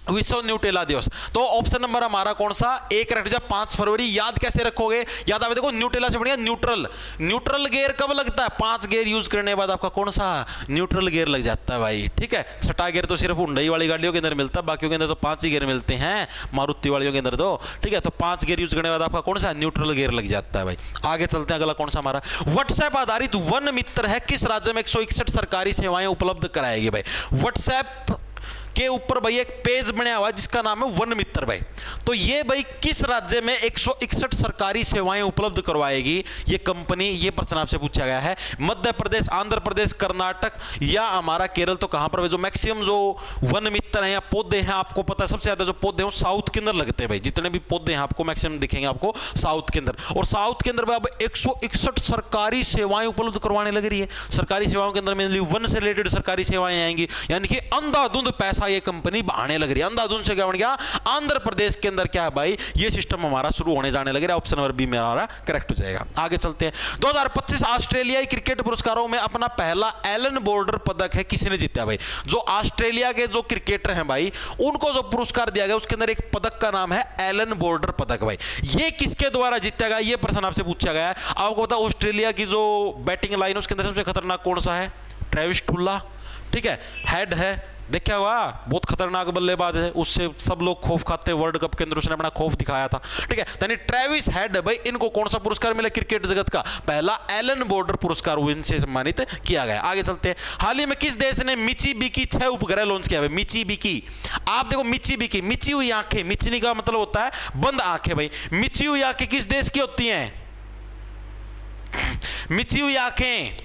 विश्व न्यूट्रेला दिवस। तो ऑप्शन नंबर हमारा कौन सा, एक करेक्ट। जब 5 फरवरी याद कैसे रखोगे, याद आवे देखो न्यूट्रेला से बढ़िया न्यूट्रल। न्यूट्रल गियर कब लगता है, 5 गियर यूज करने के बाद आपका कौन सा न्यूट्रल गियर लग जाता है भाई, ठीक है। छठा गियर तो सिर्फ हुंडई वाली गाड़ियों के अंदर मिलता है, बाकियों के अंदर तो 5 ही गियर मिलते हैं, मारुति वालियों के अंदर तो, ठीक है। तो 5 गियर यूज करने के बाद आपका कौन सा न्यूट्रल गियर लग जाता है भाई। आगे चलते हैं, अगला कौन सा हमारा व्हाट्सएप आधारित वन मित्र है, किस राज्य में 161 सरकारी सेवाएं उपलब्ध कराएगी भाई। व्हाट्सएप के ऊपर भाई एक पेज बनाया हुआ है जिसका नाम है वन मित्र भाई। तो ये भाई किस राज्य में 161 सरकारी सेवाएं उपलब्ध करवाएगी ये कंपनी, ये प्रश्न आपसे पूछा गया है। मध्य प्रदेश, आंध्र प्रदेश, कर्नाटक या हमारा केरल। तो कहां पर जो मैक्सिमम जो वन मित्र हैं या पौधे हैं, आपको पता है सबसे ज्यादा जो पौधे हैं वो साउथ के अंदर लगते हैं भाई। जितने भी पौधे हैं आपको मैक्सिमम दिखेंगे आपको साउथ के अंदर। और साउथ के अंदर अब 161 सरकारी सेवाएं उपलब्ध करवाने लग रही है। सरकारी सेवाओं के अंदर मेनली वन से रिलेटेड सरकारी सेवाएं आएंगी, यानी कि अंधाधुंध पैसा ये कंपनी बहाने लग रही है। अंधाधुंध से क्या बन गया, आंध्र प्रदेश के अंदर क्या है भाई, ये सिस्टम हमारा शुरू होने जाने लग रहा है। ऑप्शन नंबर बी में हमारा करेक्ट हो जाएगा। आगे चलते हैं, 2025 ऑस्ट्रेलियाई क्रिकेट पुरस्कारों में अपना पहला एलन बोर्डर पदक है, किसी ने जीता भाई। जो ऑस्ट्रेलिया के जो क्रिकेटर हैं भाई, उनको जो पुरस्कार दिया गया उसके अंदर एक पदक का नाम है एलन बोर्डर पदक भाई। ये किसके द्वारा जीता गया, ये प्रश्न आपसे पूछा गया है। आपको पता ऑस्ट्रेलिया की जो बैटिंग लाइन उसके अंदर सबसे खतरनाक कौन सा है, ट्रेविस टुल्ला, ठीक है, हेड है, देखा हुआ बहुत खतरनाक बल्लेबाज है, उससे सब लोग खौफ खाते हैं। वर्ल्ड कप के अंदर उसने अपना खौफ दिखाया था, ठीक है। यानी ट्रेविस हेड भाई, इनको कौन सा पुरस्कार मिला क्रिकेट जगत का, पहला एलन बोर्डर पुरस्कार इनसे सम्मानित किया गया। आगे चलते हैं, हाल ही में किस देश ने मिचीबिकी 6 उपग्रह लॉन्च किया है। मिचीबिकी, आप देखो मिचीबिकी, मिची हुई आंखें, मिचनी का मतलब होता है बंद आंखें भाई। मिची हुई आंखें किस देश की होती हैं, मिची हुई आंखें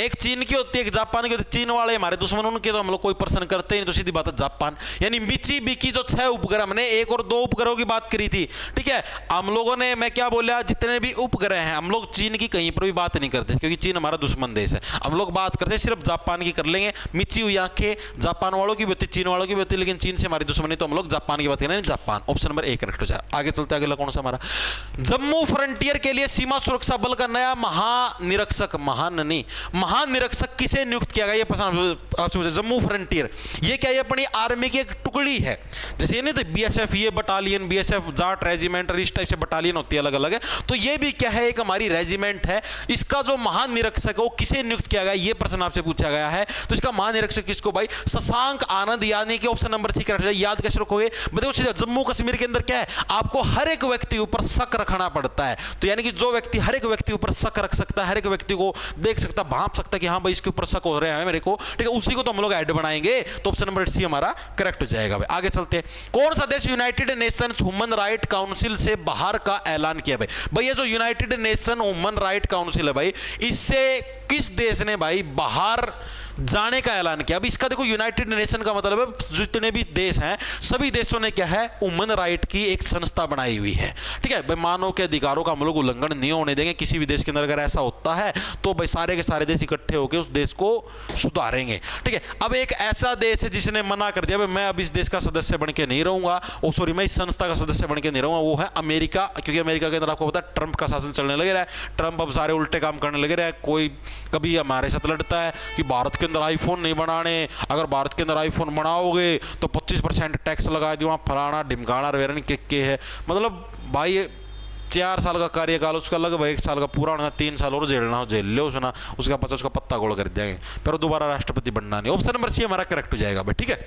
एक चीन की होती है, एक जापान की होती है। चीन वाले हमारे दुश्मन, उनके तो हम लोग कोई प्रश्न करते ही नहीं, तो सीधी बात है जापान। यानी मिचीबिकी जो 6 उपग्रह, हमने 1 और 2 उपग्रहों की बात करी थी, ठीक है। हम लोगों ने, मैं क्या बोला, जितने भी उपग्रह हैं हम लोग चीन की कहीं पर भी बात नहीं करते क्योंकि चीन हमारा दुश्मन देश है। हम लोग बात करते हैं सिर्फ जापान की कर लेंगे। मिची हुई आंखें जापान वालों की भी होती, चीन वालों की भी होती, लेकिन चीन से हमारी दुश्मनी, तो हम लोग जापान की बात करें। जापान ऑप्शन नंबर 1 करेक्ट हो जाए। आगे चलते हैं, अगला कौन सा हमारा, जम्मू फ्रंटियर के लिए सीमा सुरक्षा बल का नया महानिरीक्षक, महानिरीक्षक किसे नियुक्त किया गया, ये प्रश्न आपसे पूछा। जम्मू फ्रंटियर ये क्या है, अपनी आर्मी की एक टुकड़ी है, जैसे ये नहीं तो बीएसएफ, ये बटालियन, बीएसएफ जाट रेजिमेंट, इस टाइप से बटालियन होती है अलग अलग है। तो ये भी क्या है, एक हमारी रेजिमेंट है। इसका जो महानिरीक्षक है वो किसे नियुक्त किया गया, ये प्रश्न आपसे पूछा गया है। तो इसका महानिरीक्षक किसको भाई, शशांक आनंद, यानी कि ऑप्शन नंबर सी करेक्ट। याद कैसे रखोगे, बताओ जम्मू कश्मीर के अंदर क्या है, आपको हर एक व्यक्ति ऊपर शक रखना पड़ता है। तो यानी कि जो व्यक्ति हर एक व्यक्ति ऊपर शक रख सकता है, हर एक व्यक्ति को देख सकता, भांप सकता है कि हाँ भाई इसके ऊपर शक हो रहे हैं मेरे को, ठीक है, उसी को तो हम लोग ऐड बनाएंगे। तो ऑप्शन नंबर सी हमारा करेक्ट हो जाएगा भाई। आगे चलते हैं, कौन सा देश United Nations human right council से बाहर का ऐलान किया भाई। ये जो United nation human right council है भाई, इससे किस देश ने भाई बाहर जाने का ऐलान किया। अब इसका देखो, यूनाइटेड नेशन का मतलब है जितने भी देश हैं सभी देशों ने क्या है, ह्यूमन राइट की एक संस्था बनाई हुई है, ठीक है भाई। मानव के अधिकारों का हम लोग उल्लंघन नहीं होने देंगे किसी भी देश के अंदर। अगर ऐसा होता है तो भाई सारे के सारे देश इकट्ठे होकर उस देश को सुधारेंगे, ठीक है। अब एक ऐसा देश है जिसने मना कर दिया भाई मैं अब इस देश का सदस्य बन के नहीं रहूंगा, ओ सॉरी मैं इस संस्था का सदस्य बन के नहीं रहूंगा, वो है अमेरिका। क्योंकि अमेरिका के अंदर आपको पता है ट्रंप का शासन चलने लग रहा है। ट्रंप अब सारे उल्टे काम करने लगे रहा है। कोई कभी हमारे साथ लड़ता है कि भारत के अंदर आईफोन नहीं बनाने, अगर भारत के अंदर आईफोन बनाओगे तो 25% टैक्स लगा दियो, वहाँ फलाना ढिमकाना रेरन के है। मतलब भाई 4 साल का कार्यकाल उसका लगभग 1 साल का पूरा होना, 3 साल और जेलना हो, जेल लो सुना, उसका पास उसका पत्ता गोल कर देंगे, फिर दोबारा राष्ट्रपति बनना नहीं। ऑप्शन नंबर सी हमारा करेक्ट हो जाएगा भाई, ठीक है।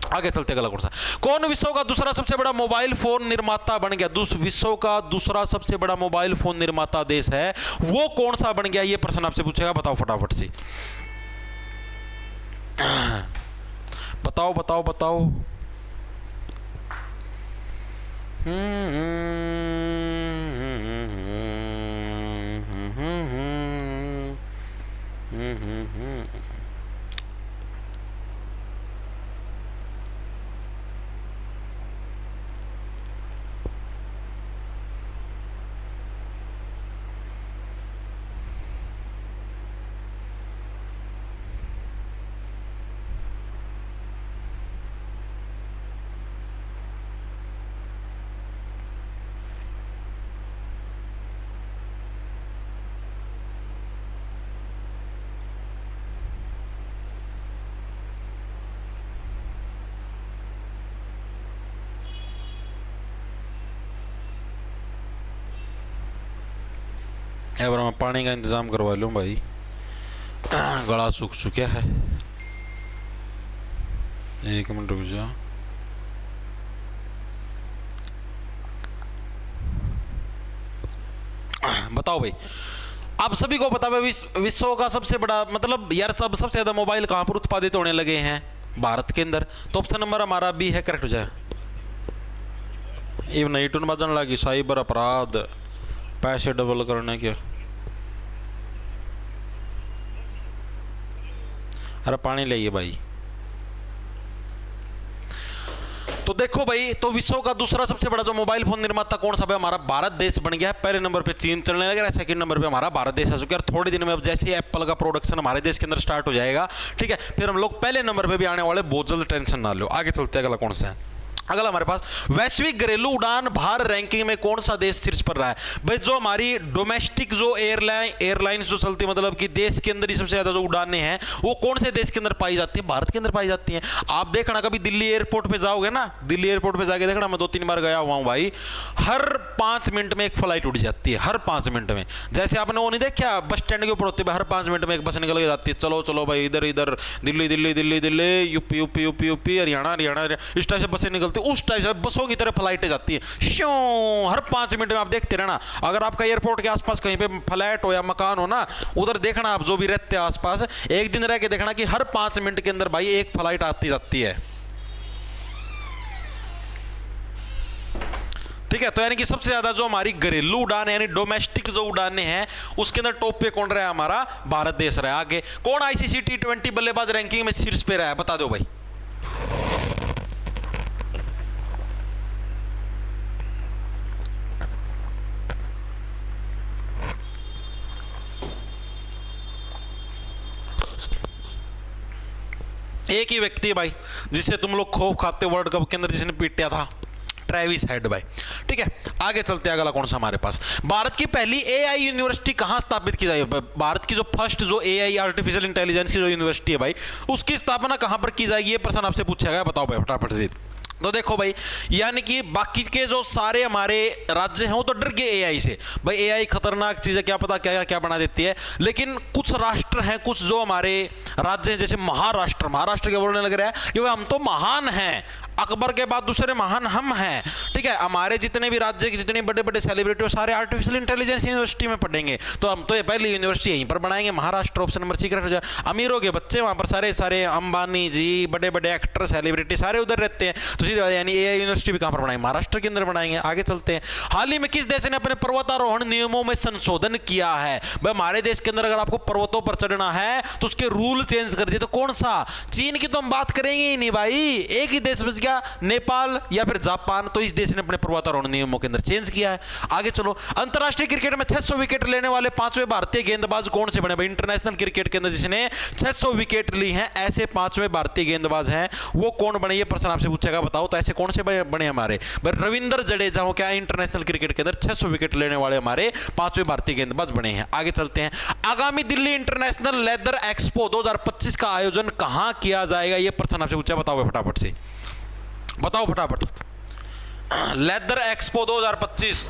आगे चलते अगला कौन सा, कौन विश्व का दूसरा सबसे बड़ा मोबाइल फोन निर्माता बन गया। विश्व का दूसरा सबसे बड़ा मोबाइल फोन निर्माता देश है, वो कौन सा बन गया, ये प्रश्न आपसे पूछेगा, बताओ फटाफट से, बताओ बताओ बताओ। अब मैं पानी का इंतज़ाम करवा लूँ भाई, गला सूख चुका है। एक मिनट रुक जाओ। बताओ भाई, आप सभी को पता है विश्व का सबसे बड़ा मतलब यार सबसे ज़्यादा मोबाइल कहाँ पर उत्पादित होने लगे हैं? भारत के अंदर। तो ऑप्शन नंबर हमारा बी है, करेक्ट हो जाए। ये नहीं टून बजन लगी, साइबर अपराध, पैसे डबल करने के। अरे पानी लाइए भाई। तो देखो भाई, तो विश्व का दूसरा सबसे बड़ा जो मोबाइल फोन निर्माता कौन सा? हमारा भारत देश बन गया है। पहले नंबर पे चीन चलने लग रहा है, सेकंड नंबर पे हमारा भारत देश आ चुका है। और थोड़े दिन में अब जैसे एप्पल का प्रोडक्शन हमारे देश के अंदर स्टार्ट हो जाएगा, ठीक है, फिर हम लोग पहले नंबर पे भी आने वाले, बहुत जल्द, टेंशन ना लो। आगे चलते हैं, अगला कौन सा है? अगला हमारे पास वैश्विक घरेलू उड़ान भार रैंकिंग में कौन सा देश शीर्ष पर रहा है? भाई जो हमारी डोमेस्टिक जो एयरलाइंस जो चलती है, मतलब कि देश के अंदर ही सबसे ज्यादा जो उड़ानें हैं, वो कौन से देश के अंदर पाई जाती है? भारत के अंदर पाई जाती हैं। आप देखना कभी दिल्ली एयरपोर्ट पे जाओगे ना, दिल्ली एयरपोर्ट पे जाके देखना, मैं 2-3 बार गया हुआ हूँ भाई, हर 5 मिनट में एक फ्लाइट उड़ जाती है, हर 5 मिनट में। जैसे आपने वो नहीं देखा बस स्टैंड के ऊपर होते है, हर 5 मिनट में एक बस निकल के जाती है, चलो चलो भाई इधर इधर, Delhi Delhi Delhi Delhi, UP UP UP UP, Haryana Haryana, इस टाइप से बसें निकलती, उस टाइप से बसों की तरह फ्लाइटें जाती है, श्यों, हर 5 मिनट में। आप देखते रहना, अगर आपका एयरपोर्ट के आसपास कहीं पे फ्लैट हो या मकान हो ना, उधर देखना आप जो भी रहते हैं आसपास, एक दिन रह के देखना कि हर 5 मिनट के अंदर भाई एक फ्लाइट आती जाती है, ठीक है। तो यानी कि सबसे ज्यादा जो हमारी घरेलू उड़ान यानी डोमेस्टिक जो उड़ानें हैं, उसके अंदर टॉप पे कौन रहा है? हमारा भारत देश रहा है। आगे कौन आईसीसी T20 बल्लेबाज रैंकिंग में शीर्ष पे रहा है? बता दो भाई। एक ही व्यक्ति है भाई जिसे तुम लोग खौफ खाते वर्ल्ड कप के अंदर, जिसने पीटा था, ट्रेविस हेड भाई, ठीक है। आगे चलते हैं, अगला कौन सा हमारे पास? भारत की पहली एआई यूनिवर्सिटी कहां स्थापित की जाएगी? भारत की जो फर्स्ट जो एआई आर्टिफिशियल इंटेलिजेंस की जो यूनिवर्सिटी है भाई, उसकी स्थापना कहां पर की जाएगी? ये प्रश्न आपसे पूछा गया, बताओ भाई फटाफट से। तो देखो भाई, यानी कि बाकी के जो सारे हमारे राज्य हैं वो तो डर गए एआई से, भाई एआई खतरनाक चीज़ है, क्या पता क्या क्या बना देती है। लेकिन कुछ राष्ट्र हैं, कुछ जो हमारे राज्य हैं, जैसे महाराष्ट्र क्या बोलने लग रहा है कि भाई हम तो महान हैं, अकबर के बाद दूसरे महान हम हैं, ठीक है। हमारे जितने भी राज्य के जितने बड़े बड़े सेलिब्रिटी हो सारे आर्टिफिशियल इंटेलिजेंस यूनिवर्सिटी में पढ़ेंगे, तो हम तो ये पहली यूनिवर्सिटी यहीं पर बनाएंगे, Maharashtra. Option number C correct हो जाए। अमीरों के बच्चे वहाँ पर सारे सारे अंबानी जी, बड़े बड़े एक्टर सेलिब्रिटी सारे उधर रहते हैं, तो सीधे यानी एआई यूनिवर्सिटी भी कहाँ पर बनाएंगे? महाराष्ट्र के अंदर बनाएंगे। आगे चलते हैं, हाल ही में किस देश ने अपने पर्वतारोहण नियमों में संशोधन किया है? भाई हमारे देश के अंदर अगर आपको पर्वतों पर चढ़ना है तो उसके रूल चेंज कर दिए, तो कौन सा? चीन की तो हम बात करेंगे ही नहीं भाई, एक ही देश बच गया, नेपाल या फिर जापान। तो इस देश ने अपने पर्वतारोहण नियमों के अंदर चेंज किया है। आगे चलो, अंतरराष्ट्रीय क्रिकेट में 600 विकेट लेने वाले 5वें भारतीय गेंदबाज कौन से बने? भाई इंटरनेशनल क्रिकेट के अंदर जिसने 600 विकेट ली हैं, ऐसे 5वें भारतीय गेंदबाज हैं, वो कौन बने? ये प्रश्न आपसे पूछेगा, बताओ। तो ऐसे कौन से बने हमारे? भाई रविंद्र जडेजा हो क्या इंटरनेशनल क्रिकेट के अंदर 600 विकेट लेने वाले हमारे 5वें भारतीय गेंदबाज बने हैं। आगे चलते हैं, आगामी दिल्ली इंटरनेशनल लेदर एक्सपो 2025 का आयोजन कहां किया जाएगा? ये प्रश्न आपसे पूछा, बताओ फटाफट से, बताओ फटाफट। लेदर एक्सपो 2025,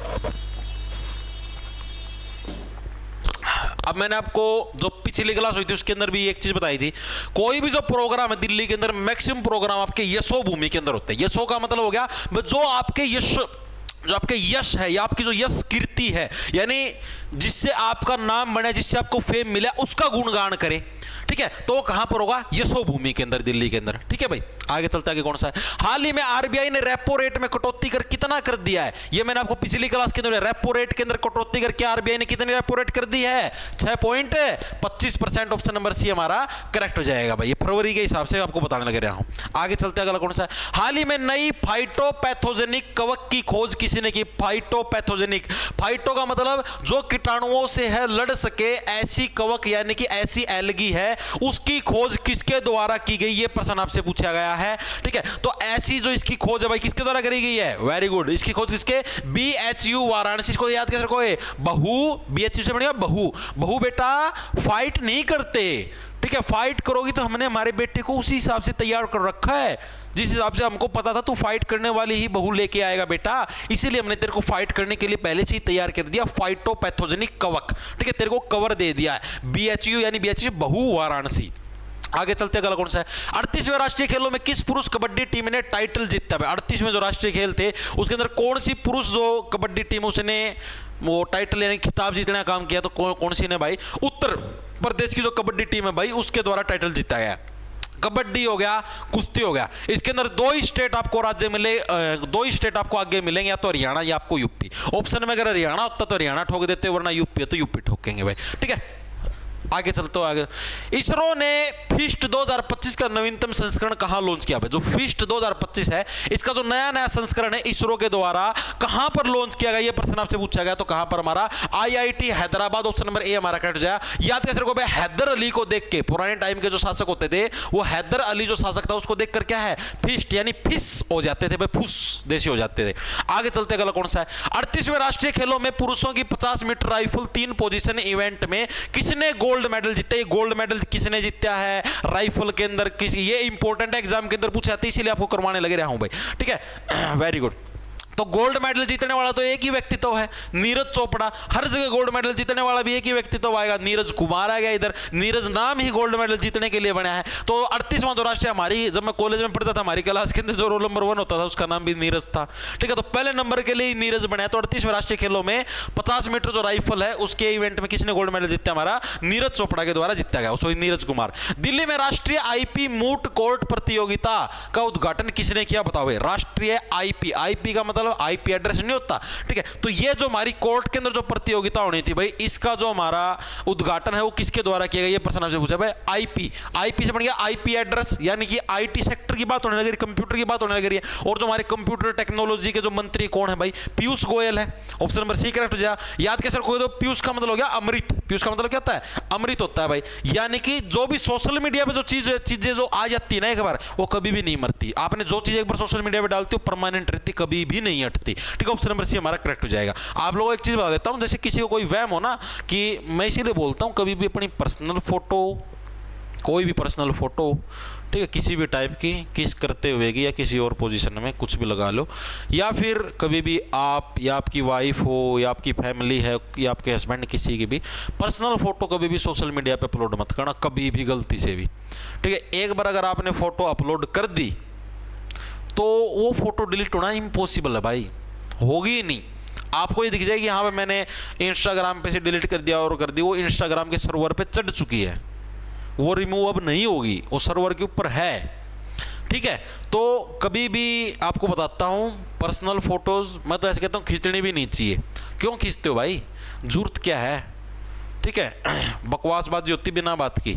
अब मैंने आपको जो पिछली क्लास हुई थी उसके अंदर भी एक चीज बताई थी, कोई भी जो प्रोग्राम है दिल्ली के अंदर, मैक्सिमम प्रोग्राम आपके यशो भूमि के अंदर होते हैं। यशो का मतलब हो गया जो आपके यश है या आपकी जो यश कीर्ति है, यानी जिससे आपका नाम बने, जिससे आपको फेम मिले, उसका गुणगान करे, ठीक है। तो कहां पर होगा? यशो भूमि के अंदर, दिल्ली के अंदर, ठीक है भाई। आगे चलता है, कौन सा है? हाल ही में आरबीआई ने रेपो रेट में कटौती कर कितना कर दिया है? ये मैंने आपको पिछली क्लास के अंदर, रेपो रेट के अंदर कटौती करके आरबीआई ने कितनी रेपो रेट कर दी है? 6.25%। ऑप्शन नंबर सी हमारा करेक्ट हो जाएगा भाई, ये फरवरी के हिसाब से आपको बताने लग रहा हूं। आगे चलते हैं, अगला कौन सा है? हाल ही में नई फाइटोपैथोजेनिक कवक की खोज किसी ने की? फाइटोपैथोजेनिक, फाइटो का मतलब जो कीटाणुओं से है लड़ सके ऐसी कवक, यानी कि ऐसी एल्गी है, उसकी खोज किसके द्वारा की गई? ये प्रश्न आपसे पूछा गया है, ठीक है। तो ऐसी जो इसकी खोज है भाई किसके द्वारा करी गई है, वेरी गुड, इसकी खोज किसके, BHU वाराणसी, इसको याद कैसे रखो, बहु, BHU से बढ़िया बहु, बहु बेटा फाइट नहीं करते, ठीक है, फाइट करोगी तो हमने हमारे बेटे को उसी हिसाब से तैयार कर रखा है, जिस हिसाब से हमको पता था तू फाइट करने वाली ही बहू लेके आएगा बेटा, इसीलिए हमने तेरे को फाइट करने के लिए पहले से ही तैयार कर दिया, फाइटोपैथोजेनिक कवक, ठीक है, तेरे को कवर दे दिया है। BHU यानी BHU बहु वाराणसी। आगे चलते अगला कौन सा है, 38वें राष्ट्रीय खेलों में किस पुरुष कबड्डी टीम ने टाइटल जीता है। 38वें जो राष्ट्रीय खेल थे उसके अंदर कौन सी पुरुष जो कबड्डी टीम उसने वो टाइटल यानी खिताब जीतने का काम किया, तो कौन सी ने भाई, उत्तर प्रदेश की जो कबड्डी टीम है भाई उसके द्वारा टाइटल जीता गया। कबड्डी हो गया, कुश्ती हो गया, इसके अंदर दो ही स्टेट आपको राज्य मिले, दो ही स्टेट आपको आगे मिलेंगे, या तो हरियाणा या आपको यूपी। ऑप्शन में अगर हरियाणा होता तो हरियाणा ठोक देते, वरना यूपी है तो यूपी ठोकेंगे भाई, ठीक है। आगे चलते हो आगे, इसरो ने फिस्ट 2025 का नवीनतम संस्करण कहां लॉन्च किया है। जो फिस्ट 2025 है इसका जो नया संस्करण है इसरो के द्वारा कहां पर लॉन्च किया गया, ये प्रश्न आपसे पूछा गया, तो कहां पर, हमारा IIT हैदराबाद, ऑप्शन नंबर ए हमारा करेक्ट हो जाएगा। याद कैसे रखो भाई, हैदर अली को देख के, पुराने टाइम के जो शासक होते थे वो हैदर अली जो शासक था उसको देखकर क्या है, फिस्ट यानी फिस हो जाते थे भाई, फुस देशी हो जाते थे। आगे चलते अगला कौन सा है, 38वें राष्ट्रीय खेलों में पुरुषों की 50 मीटर राइफल 3 पोजीशन इवेंट में किसने गोल्ड मेडल जीता है। गोल्ड मेडल किसने जीता है राइफल के अंदर, ये इंपॉर्टेंट है, एग्जाम के अंदर पूछा जाता है, इसीलिए आपको करवाने लगे रहा हूं भाई, ठीक है, वेरी गुड। तो गोल्ड मेडल जीतने वाला तो एक ही व्यक्तित्व है, नीरज चोपड़ा। हर जगह गोल्ड मेडल जीतने वाला भी एक ही व्यक्तित्व आएगा, नीरज कुमार आ गया इधर, नीरज नाम ही गोल्ड मेडल जीतने के लिए बना है। तो 38वां जो राष्ट्रीय, हमारी जब मैं कॉलेज में पढ़ता था हमारी क्लास के अंदर जो रोल नंबर 1 होता था उसका नाम भी नीरज था, ठीक है। तो पहले नंबर के लिए नीरज बना है। तो 38वें राष्ट्रीय खेलों में 50 मीटर जो राइफल है उसके इवेंट में किसने गोल्ड मेडल जीता, हमारा नीरज चोपड़ा के द्वारा जीता गया, सॉरी नीरज कुमार। दिल्ली में राष्ट्रीय IP मूट कोर्ट प्रतियोगिता का उद्घाटन किसने किया, बताओ भाई। राष्ट्रीय IP का मतलब IP एड्रेस नहीं होता, ठीक है। तो ये जो हमारी कोर्ट के अंदर जो प्रतियोगिता होनी थी भाई, इसका जो हमारा उद्घाटन है वो किसके द्वारा किया गया, ये प्रश्न आपसे पूछा भाई। IP से बन गया IP एड्रेस, यानी कि IT सेक्टर की बात होने लगी, कंप्यूटर की बात होने लगी है। और जो हमारे कंप्यूटर टेक्नोलॉजी के जो मंत्री कौन है भाई, पीयूष गोयल है, ऑप्शन नंबर सी करेक्ट हो जाए। याद कैसे रखोगे, तो पीयूष का मतलब हो गया अमृत, पीयूष का मतलब क्या होता है, अमृत होता है भाई, यानी कि जो भी सोशल मीडिया पे जो चीजें जो आ जाती है ना एक बार, वो कभी भी नहीं मरती। आपने जो चीज एक बार सोशल मीडिया पे डालती हो परमानेंट रहती, कभी भी नहीं हटती, ठीक है। ऑप्शन नंबर सी हमारा करेक्ट हो जाएगा। आप लोगों को एक चीज बता देता हूं, जैसे किसी को कोई वहम हो ना, कि मैं इसीलिए बोलता हूं कभी भी अपनी पर्सनल फोटो, कोई भी पर्सनल फोटो, ठीक है, किसी भी टाइप की, किस करते हुए की या किसी और पोजीशन में कुछ भी लगा लो, या फिर कभी भी आप या आपकी वाइफ हो या आपकी फैमिली है या आपके हस्बैंड, किसी की भी पर्सनल फोटो कभी भी सोशल मीडिया पे अपलोड मत करना, कभी भी गलती से भी, ठीक है। एक बार अगर आपने फोटो अपलोड कर दी तो वो फोटो डिलीट होना इम्पॉसिबल है भाई, होगी ही नहीं। आपको ये दिख जाएगी हाँ भाई मैंने इंस्टाग्राम पे से डिलीट कर दिया और कर दी, वो इंस्टाग्राम के सर्वर पे चढ़ चुकी है, वो रिमूव अब नहीं होगी, वो सर्वर के ऊपर है, ठीक है। तो कभी भी आपको बताता हूँ पर्सनल फोटोज मैं तो ऐसे कहता हूँ खींचनी भी नहीं चाहिए। क्यों खींचते हो भाई, जरूरत क्या है, ठीक है। बकवासबाजी होती बिना बात की,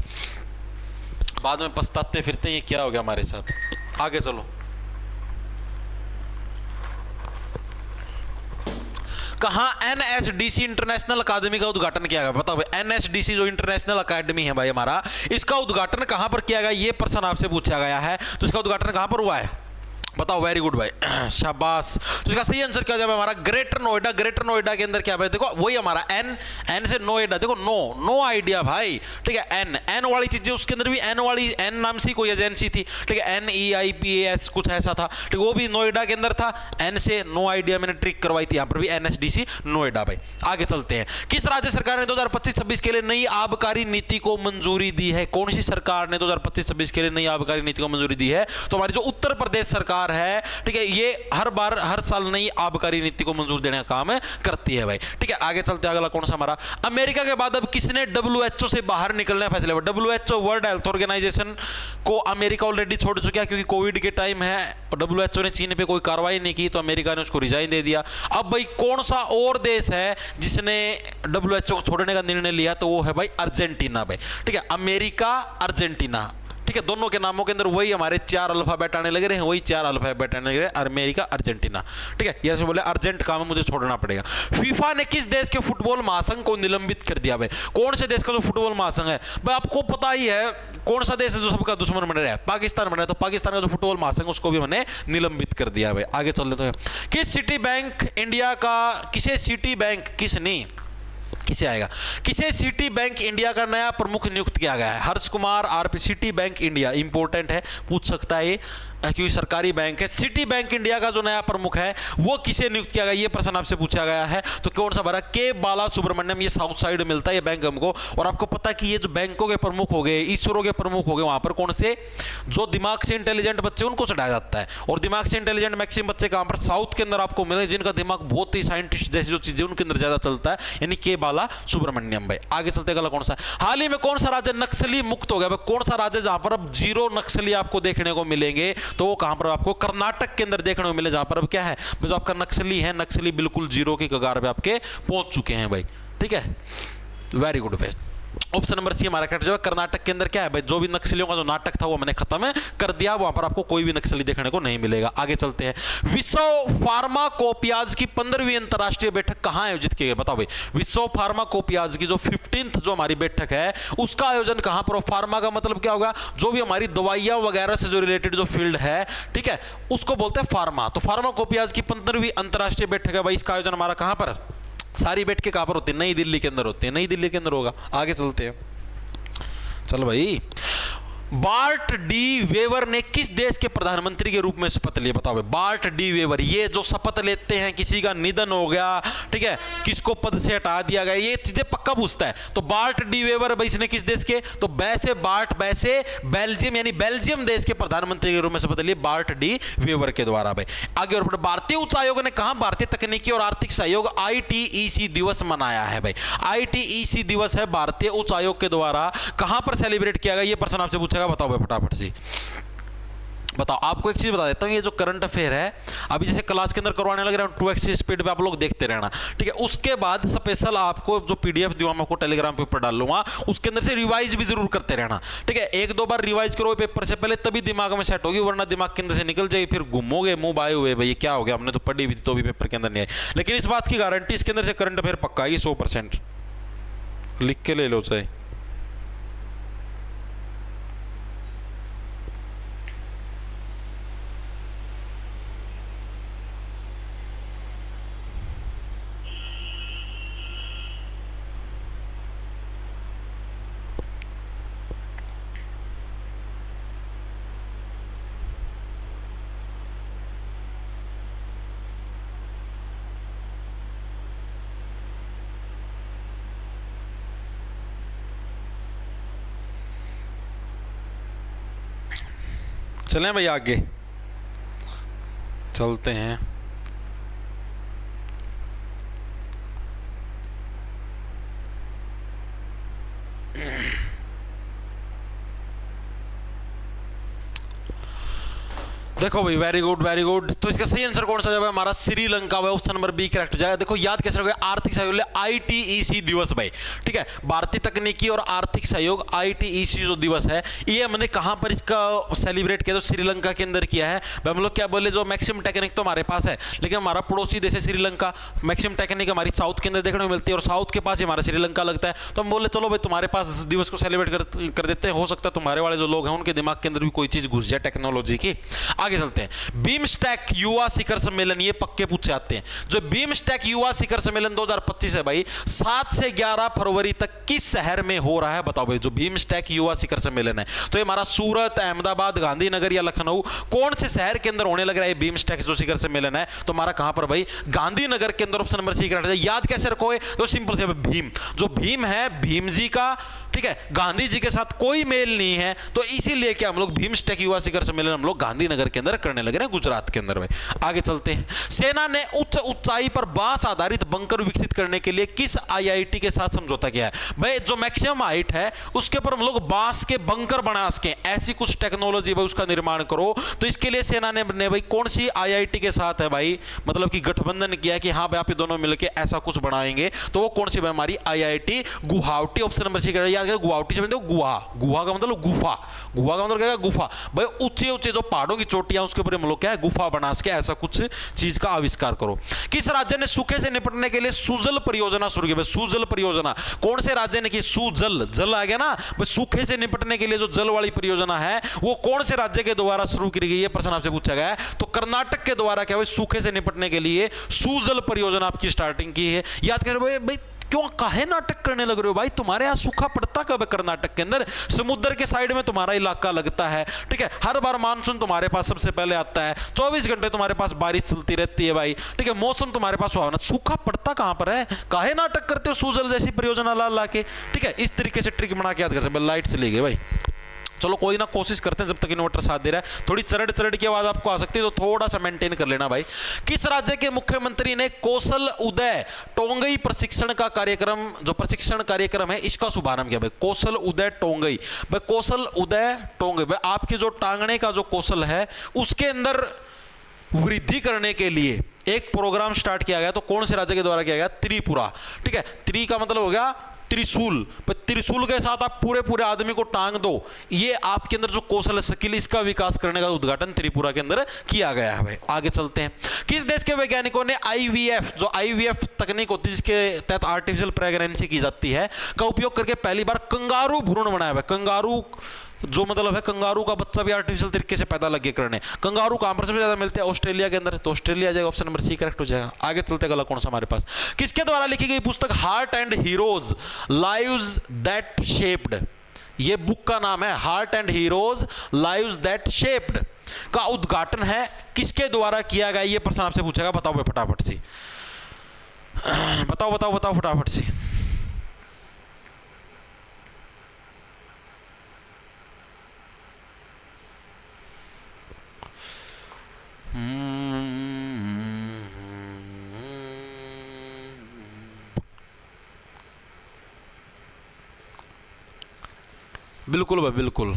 बाद में पछताते फिरते ये क्या हो गया हमारे साथ। आगे चलो, कहां NSDC इंटरनेशनल अकादमी का उद्घाटन किया गया, बताओ भाई। NSDC जो इंटरनेशनल अकादमी है भाई हमारा, इसका उद्घाटन कहां पर किया गया, ये प्रश्न आपसे पूछा गया है, तो इसका उद्घाटन कहां पर हुआ है बताओ। वेरी गुड भाई, शाबाश। तो इसका सही आंसर क्या हो जाएगा हमारा, ग्रेटर नोएडा। ग्रेटर नोएडा के अंदर क्या भाई, देखो वही हमारा एन से नोएडा, देखो नो आइडिया भाई, ठीक है। एन वाली चीजें उसके अंदर भी एन वाली, एन नाम से कोई एजेंसी थी, ठीक है, NEIPAS कुछ ऐसा था, ठीक है, वो भी नोएडा के अंदर था। एन से नो आइडिया मैंने ट्रिक करवाई थी, यहाँ पर भी NSDC नोएडा भाई। आगे चलते हैं, किस राज्य सरकार ने 2025-26 के लिए नई आबकारी नीति को मंजूरी दी है। कौन सी सरकार ने 2025-26 के लिए नई आबकारी नीति को मंजूरी दी है, तो हमारी जो उत्तर प्रदेश सरकार है, ठीक है, ये हर साल नई आबकारी नीति को मंजूर देने का काम करती है भाई, ठीक है। आगे चलते हैं, अगला कौन सा हमारा, अमेरिका के बाद अब किसने WHO से बाहर निकलने का फैसला किया। WHO वर्ल्ड हेल्थ ऑर्गेनाइजेशन को अमेरिका ऑलरेडी छोड़ चुका है, क्योंकि कोविड के टाइम है और WHO ने चीन पे कोई कार्रवाई नहीं की, तो अमेरिका ने उसको रिजाइन दे दिया। अब भाई कौन सा और देश है जिसने WHO को छोड़ने का निर्णय लिया, तो वो है भाई अर्जेंटीना भाई, ठीक है, अमेरिका अर्जेंटीना, ठीक है, दोनों के नामों के अंदर वही हमारे 4 अल्फाबेट आने लगे हैं, वही 4 अल्फाबेट आने लगे, अमेरिका अर्जेंटीना। ठीक है, ये बोले अर्जेंट काम है, मुझे छोड़ना पड़ेगा। फीफा ने किस देश के फुटबॉल महासंघ को निलंबित कर दिया भाई? कौन से देश का जो फुटबॉल महासंघ है भाई, आपको पता ही है कौन सा देश है जो सबका दुश्मन बन रहा है? पाकिस्तान बन रहा है। तो पाकिस्तान का जो फुटबॉल महासंघ उसको भी मैंने निलंबित कर दिया भाई। आगे चल लेते हैं। किस सिटी बैंक इंडिया का, किसे सिटी बैंक, किसे आएगा, किसे सिटी बैंक इंडिया का नया प्रमुख नियुक्त किया गया है? Harsh Kumar, RP. Citi bank India important है, पूछ सकता है ये, क्योंकि सरकारी बैंक है। सिटी बैंक इंडिया का जो नया प्रमुख है वो किसे नियुक्त किया गया, ये प्रश्न आपसे पूछा गया है। तो कौन सा भरा? के बाला सुब्रमण्यम। ये साउथ साइड मिलता है ये बैंक हमको। और आपको पता है कि ये जो बैंकों के प्रमुख हो गए, इसरो के प्रमुख हो गए, वहां पर कौन से जो दिमाग से इंटेलिजेंट बच्चे उनको चढ़ाया जाता है। और दिमाग से इंटेलिजेंट मैक्सिमम बच्चे कहां पर? साउथ के अंदर आपको मिले, जिनका दिमाग बहुत ही साइंटिस्ट जैसी जो चीजें उनके अंदर ज्यादा चलता है, यानी के बाला सुब्रमण्यम भाई। आगे चलते गला कौन सा? हाल ही में कौन सा राज्य नक्सली मुक्त हो गया? कौन सा राज्य जहां पर अब 0 नक्सली आपको देखने को मिलेंगे? तो वो कहां पर आपको? कर्नाटक के अंदर देखने को मिले, जहां पर अब क्या है, जो आपका नक्सली है, नक्सली बिल्कुल 0 की कगार पे आपके पहुंच चुके हैं भाई। ठीक है, वेरी गुड भाई। ऑप्शन नंबर सी हमारा करेक्ट जवाब। कर्नाटक के अंदर क्या है भाई, जो भी नक्सलियों का जो नाटक था वो मैंने खत्म कर दिया, वहां पर आपको कोई भी नक्सली देखने को नहीं मिलेगा। आगे चलते हैं। विश्व फार्माकोपियाज की 15वीं अंतरराष्ट्रीय बैठक कहां आयोजित की गई? बताओ भाई, विश्व फार्माकोपियाज की जो 15th जो हमारी बैठक है उसका आयोजन कहां पर? फार्मा का मतलब क्या होगा? जो भी हमारी दवाइयां वगैरह से जो रिलेटेड जो फील्ड है, ठीक है, उसको बोलते हैं फार्मा। तो फार्माकोपियाज की 15वीं अंतरराष्ट्रीय बैठक है भाई, इसका आयोजन हमारा कहां पर? सारी बैठ के कहां पर होती है? नई दिल्ली के अंदर होती है, नई दिल्ली के अंदर होगा। आगे चलते हैं, चल भाई। बार्ट डी वेवर ने किस देश के प्रधानमंत्री के रूप में शपथ ली? बताओ भाई, बार्ट डी वेवर, ये जो शपथ लेते हैं, किसी का निधन हो गया, ठीक है, किसको पद से हटा दिया गया, ये चीजें पक्का पूछता है। तो बार्ट डी वेवर भाई, इसने किस देश के? तो बैसे बार्ट, बैसे बेल्जियम, यानी बेल्जियम देश के प्रधानमंत्री के रूप में शपथ ली बार्ट डी वेवर के द्वारा भाई। आगे और भारतीय उच्च आयोग ने कहा भारतीय तकनीकी और आर्थिक सहयोग ITEC दिवस मनाया है भाई? ITEC दिवस है भारतीय उच्च आयोग के द्वारा, कहां पर सेलिब्रेट किया गया? ये प्रश्न आपसे पूछेगा, बताओ भाई फटाफट से बताओ। आपको एक चीज बता देता हूं, ये जो करंट अफेयर है अभी जैसे क्लास के अंदर करवाने लग रहा है 2x स्पीड पे, आप लोग देखते रहना, ठीक है। उसके बाद स्पेशल आपको जो PDF दूंगा, मैं आपको टेलीग्राम पे ऊपर डाल लूंगा, उसके अंदर से रिवाइज भी जरूर करते रहना, ठीक है। 1-2 बार रिवाइज करो पेपर से पहले, तभी दिमाग में सेट होगी, वरना दिमाग के अंदर से निकल जाएगी, फिर घूमोगे मुंह बाए हुए, भाई क्या हो गया, हमने तो पढ़ी भी थी तो भी पेपर के अंदर नहीं आई। लेकिन इस बात की गारंटी, इसके अंदर से करंट अफेयर पक्का आएगी 100%, लिख के ले लो चाहे। चलें भाई आगे चलते हैं। देखो भाई, वेरी गुड वेरी गुड। तो इसका सही आंसर कौन सा जाएगा? हमारा श्रीलंका भाई, ऑप्शन नंबर बी करेक्ट हो जाएगा। देखो याद कैसे रखोगे? आर्थिक सहयोग ITEC दिवस भाई, ठीक है, भारतीय तकनीकी और आर्थिक सहयोग ITEC जो दिवस है, ये हमने कहां पर इसका सेलिब्रेट किया? तो श्रीलंका के अंदर किया है भाई। हम लोग क्या बोले, जो मैक्सिमम टेक्निक तो हमारे पास है, लेकिन हमारा पड़ोसी देश है श्रीलंका, मैक्सिमम टेक्निक हमारी साउथ के अंदर देखने को मिलती है, और साउथ के पास ही हमारा श्रीलंका लगता है। तो हम बोले चलो भाई तुम्हारे पास इस दिवस को सेलिब्रेट कर देते हैं, हो सकता है तुम्हारे वाले जो लोग हैं उनके दिमाग के अंदर भी कोई चीज घुस जाए टेक्नोलॉजी की। आगे चलते हैं। बीमस्टैक युवा शिखर सम्मेलन, ये पक्के पूछे आते हैं। जो बीमस्टैक युवा शिखर सम्मेलन 2025 है भाई, 7 से 11 फरवरी तक किस शहर में हो रहा है? बताओ भाई, जो बीमस्टैक युवा शिखर सम्मेलन है, तो ये हमारा सूरत, अहमदाबाद, गांधीनगर या लखनऊ, कौन से शहर के अंदर होने लग रहा है बीमस्टैक जो शिखर सम्मेलन है? तो हमारा कहां पर भाई? गांधीनगर के अंदर। ऑप्शन नंबर सी करेक्ट है। याद कैसे रखोगे? तो सिंपल से भीम, जो भीम है, भीम जी का, ठीक है, गांधी जी के साथ कोई मेल नहीं है, तो इसीलिए क्या हम लोग बीमस्टैक युवा शिखर सम्मेलन हम लोग गांधीनगर के अंदर करने लगे ना, गुजरात के अंदर भाई। आगे चलते हैं। सेना ने उच्च ऊंचाई पर बांस आधारित बंकर विकसित करने के लिए किस आईआईटी के साथ समझौता किया है? भाई जो मैक्सिमम हाइट है उसके ऊपर हम लोग बांस के बंकर बना सके, ऐसी कुछ टेक्नोलॉजी भाई उसका निर्माण करो। तो इसके लिए सेना ने भाई कौन सी आईआईटी के साथ है भाई, मतलब कि गठबंधन किया कि हाँ भाई आप ये दोनों मिलकर ऐसा कुछ बनाएंगे। तो वो कौन सी भाई? हमारी IIT Guwahati. Option number C याद करें, गुवाहाटी से गुहा, गुहा का मतलब गुफा, गुहा का मतलब क्या है? गुफा। भाई ऊंचे ऊंचे जो पहाड़ों की चोटियां उसके ऊपर हम लोग क्या है? गुफा बना सके, ऐसा कुछ चीज का आविष्कार करो। किस राज्य ने सूखे से निपटने के लिए सुजल परियोजना शुरू की? भाई सुजल परियोजना कौन से राज्य ने की? सुजल, जल आ गया ना भाई। सूखे से निपटने के लिए जो जल वाली परियोजना है वो कौन से राज्य के द्वारा शुरू की गई है? प्रश्न आपसे पूछा गया है। तो कर्नाटक के द्वारा क्या भाई सूखे से निपटने के लिए सुजल परियोजना आपकी स्टार्टिंग की है। याद करें भाई, क्यों काहे नाटक करने लग रहे हो भाई? तुम्हारे यहाँ सूखा पड़ता कब है? कर्नाटक के अंदर समुद्र के साइड में तुम्हारा इलाका लगता है, ठीक है। हर बार मानसून तुम्हारे पास सबसे पहले आता है, 24 घंटे तुम्हारे पास बारिश चलती रहती है भाई, ठीक है। मौसम तुम्हारे पास सुहावना, सूखा पड़ता कहां पर है? काहे नाटक करते हो सुजल जैसी परियोजना ला के, ठीक है। इस तरीके से ट्रिक बना के याद कर सकते। लाइट चली गई भाई, चलो कोई ना, कोशिश करते हैं जब तक इन्वर्टर साथ दे रहा है। थोड़ी चरड़ की आवाज आपको आ सकती है तो थोड़ा सा मेंटेन कर लेना भाई। किस राज्य के मुख्यमंत्री ने कौशल उदय टोंगई प्रशिक्षण का कार्यक्रम, जो प्रशिक्षण कार्यक्रम है इसका शुभारंभ किया? भाई कौशल उदय टोंगई, भाई कौशल उदय टोंगई भाई आपके जो टांगने का जो कौशल है उसके अंदर वृद्धि करने के लिए एक प्रोग्राम स्टार्ट किया गया। तो कौन से राज्य के द्वारा किया गया? त्रिपुरा, ठीक है। त्रि का मतलब हो गया त्रिशूल, त्रिशूल के साथ आप पूरे आदमी को टांग दो, ये आपके अंदर जो कौशल स्किल इसका विकास करने का उद्घाटन त्रिपुरा के अंदर किया गया है भाई। आगे चलते हैं। किस देश के वैज्ञानिकों ने आईवीएफ, जो आईवीएफ तकनीक होती है जिसके तहत आर्टिफिशियल प्रेगनेंसी की जाती है, का उपयोग करके पहली बार कंगारू भ्रूण बनाया है? कंगारू जो मतलब है कंगारू का बच्चा भी आर्टिफिशियल तरीके से पैदा लगे करने। कंगारू कहां पर सबसे ज्यादा मिलते हैं? ऑस्ट्रेलिया के अंदर, तो ऑस्ट्रेलिया आ जाएगा, ऑप्शन नंबर सी करेक्ट हो जाएगा। आगे चलते गला कौन सा हमारे पास? किसके द्वारा लिखी गई पुस्तक heart and heroes lives that shaped, ये बुक का नाम है heart and heroes lives that shaped, का उद्घाटन है किसके द्वारा किया गया? ये प्रश्न आपसे पूछेगा, बताओ फटाफट सी, बताओ फटाफट सी। बिल्कुल भाई बिल्कुल।